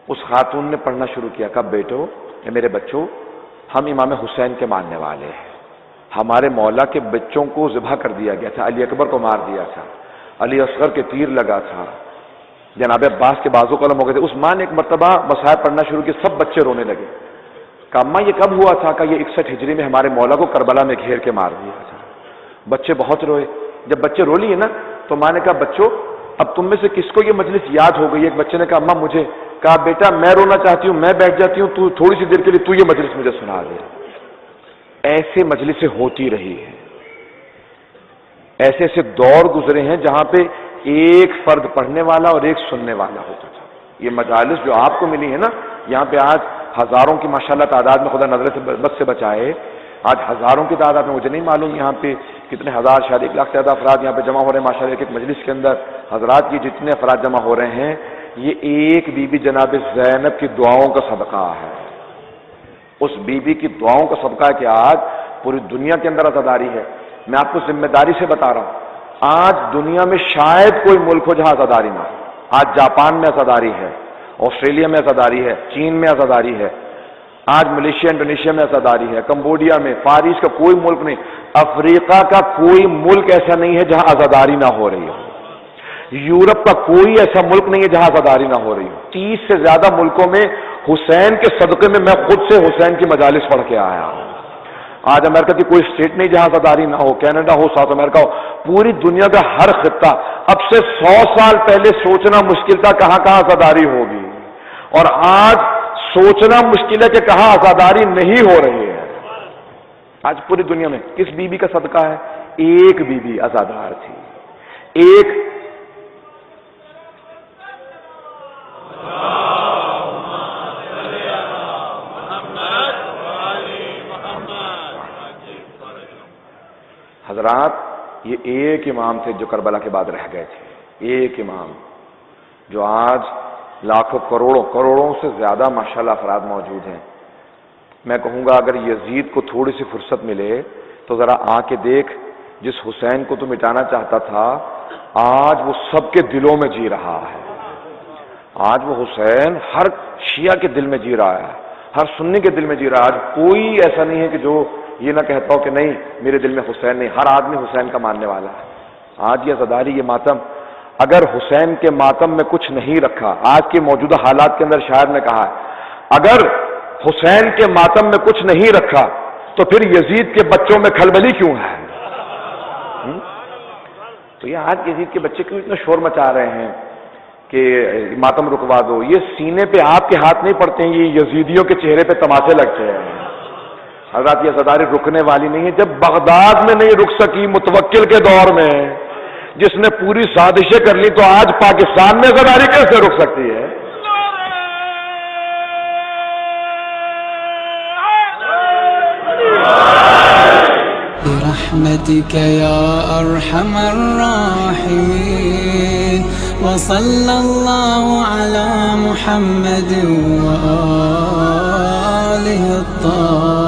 اس خاتون نے پڑھنا شروع کیا, کہا بیٹو اے میرے بچوں, ہم امام حسین کے ماننے والے ہیں. ہمارے مولا کے بچوں کو ذبح کر دیا گیا تھا, علی اکبر کو مار دیا تھا, علی اصغر کے تیر لگا تھا, جناب عباس کے بازو قلم ہو گئے تھے. اس ماں نے ایک مرتبہ مسائل پڑھنا شروع کی, سب بچے رونے لگے. کہ اماں یہ کب ہوا تھا؟ کہ یہ 61 ہجری میں ہمارے مولا کو کربلا میں گھیر کے مار دیا تھا. بچے بہت روئے. جب بچے رو لیے نا تو ماں نے کہا بچوں اب تم میں سے کس کو یہ مجلس یاد ہو گئی؟ ایک بچے نے کہا اماں مجھے. کہا بیٹا میں رونا چاہتی ہوں, میں بیٹھ جاتی ہوں, تو تھوڑی سی دیر کے لیے تو یہ مجلس مجھے سنا دے. ایسے مجلسیں ہوتی رہی ہیں, ایسے ایسے دور گزرے ہیں جہاں پہ ایک فرد پڑھنے والا اور ایک سننے والا ہوتا تھا. یہ مجالس جو آپ کو ملی ہے نا, یہاں پہ آج ہزاروں کی ماشاءاللہ تعداد میں, خدا نظر سے بد سے بچائے, آج ہزاروں کی تعداد میں, مجھے نہیں معلوم یہاں پہ کتنے ہزار, شاید 1 لاکھ سے زیادہ افراد یہاں پہ جمع ہو رہے ہیں ماشاءاللہ ایک مجلس کے اندر. حضرات یہ جتنے افراد جمع ہو رہے ہیں یہ ایک بی بی جناب زینب کی دعاؤں کا صدقہ ہے. اس بی بی کی دعاؤں کا صدقہ ہے کہ آج پوری دنیا کے اندر عزاداری ہے. میں آپ کو ذمہ داری سے بتا رہا ہوں, آج دنیا میں شاید کوئی ملک ہو جہاں عزاداری نہ ہو. آج جاپان میں عزاداری ہے, آسٹریلیا میں عزاداری ہے, چین میں عزاداری ہے, آج ملیشیا انڈونیشیا میں عزاداری ہے, کمبوڈیا میں, فارس کا کوئی ملک نہیں, افریقہ کا کوئی ملک ایسا نہیں ہے جہاں عزاداری نہ ہو رہی ہو, یورپ کا کوئی ایسا ملک نہیں ہے جہاں عزاداری نہ ہو رہی ہو. 30 سے زیادہ ملکوں میں حسین کے صدقے میں میں خود سے حسین کی مجالس پڑھ کے آیا ہوں. آج امریکہ کی کوئی اسٹیٹ نہیں جہاں عزاداری نہ ہو، کینیڈا ہو، ساؤتھ امریکہ ہو، پوری دنیا کا ہر خطہ اب سے 100 سال پہلے سوچنا مشکل تھا کہاں کہاں عزاداری ہوگی، اور آج سوچنا مشکل ہے کہ کہاں عزاداری نہیں ہو رہی ہے۔ آج پوری دنیا میں کس بی بی کا صدقہ ہے؟ ایک بی بی عزادار تھی، ایک حضرات، یہ ایک امام تھے جو کربلا کے بعد رہ گئے تھے، ایک امام جو آج لاکھوں کروڑوں سے زیادہ ماشاءاللہ افراد موجود ہیں۔ میں کہوں گا اگر یزید کو تھوڑی سی فرصت ملے تو ذرا آ کے دیکھ، جس حسین کو تو مٹانا چاہتا تھا آج وہ سب کے دلوں میں جی رہا ہے۔ آج وہ حسین ہر شیعہ کے دل میں جی رہا ہے، ہر سنی کے دل میں جی رہا ہے۔ آج کوئی ایسا نہیں ہے کہ جو یہ نہ کہتا ہو کہ نہیں میرے دل میں حسین نہیں، ہر آدمی حسین کا ماننے والا ہے۔ آج یہ عزاداری، یہ ماتم، اگر حسین کے ماتم میں کچھ نہیں رکھا، آج کے موجودہ حالات کے اندر شاعر نے کہا ہے اگر حسین کے ماتم میں کچھ نہیں رکھا تو پھر یزید کے بچوں میں کھلبلی کیوں ہے؟ تو یہ آج یزید کے بچے کیوں اتنا شور مچا رہے ہیں کہ ماتم رکوا دو؟ یہ سینے پہ آپ کے ہاتھ نہیں پڑتے ہیں، یہ یزیدیوں کے چہرے پہ تماشے لگتے ہیں۔ حضرات یہ عزاداری رکنے والی نہیں ہے۔ جب بغداد میں نہیں رک سکی متوکل کے دور میں، جس نے پوری سازشیں کر لی، تو آج پاکستان میں عزاداری کیسے رک سکتی ہے؟ برحمتك يا أرحم الراحمين وصلى الله على محمد وآله الطاهرين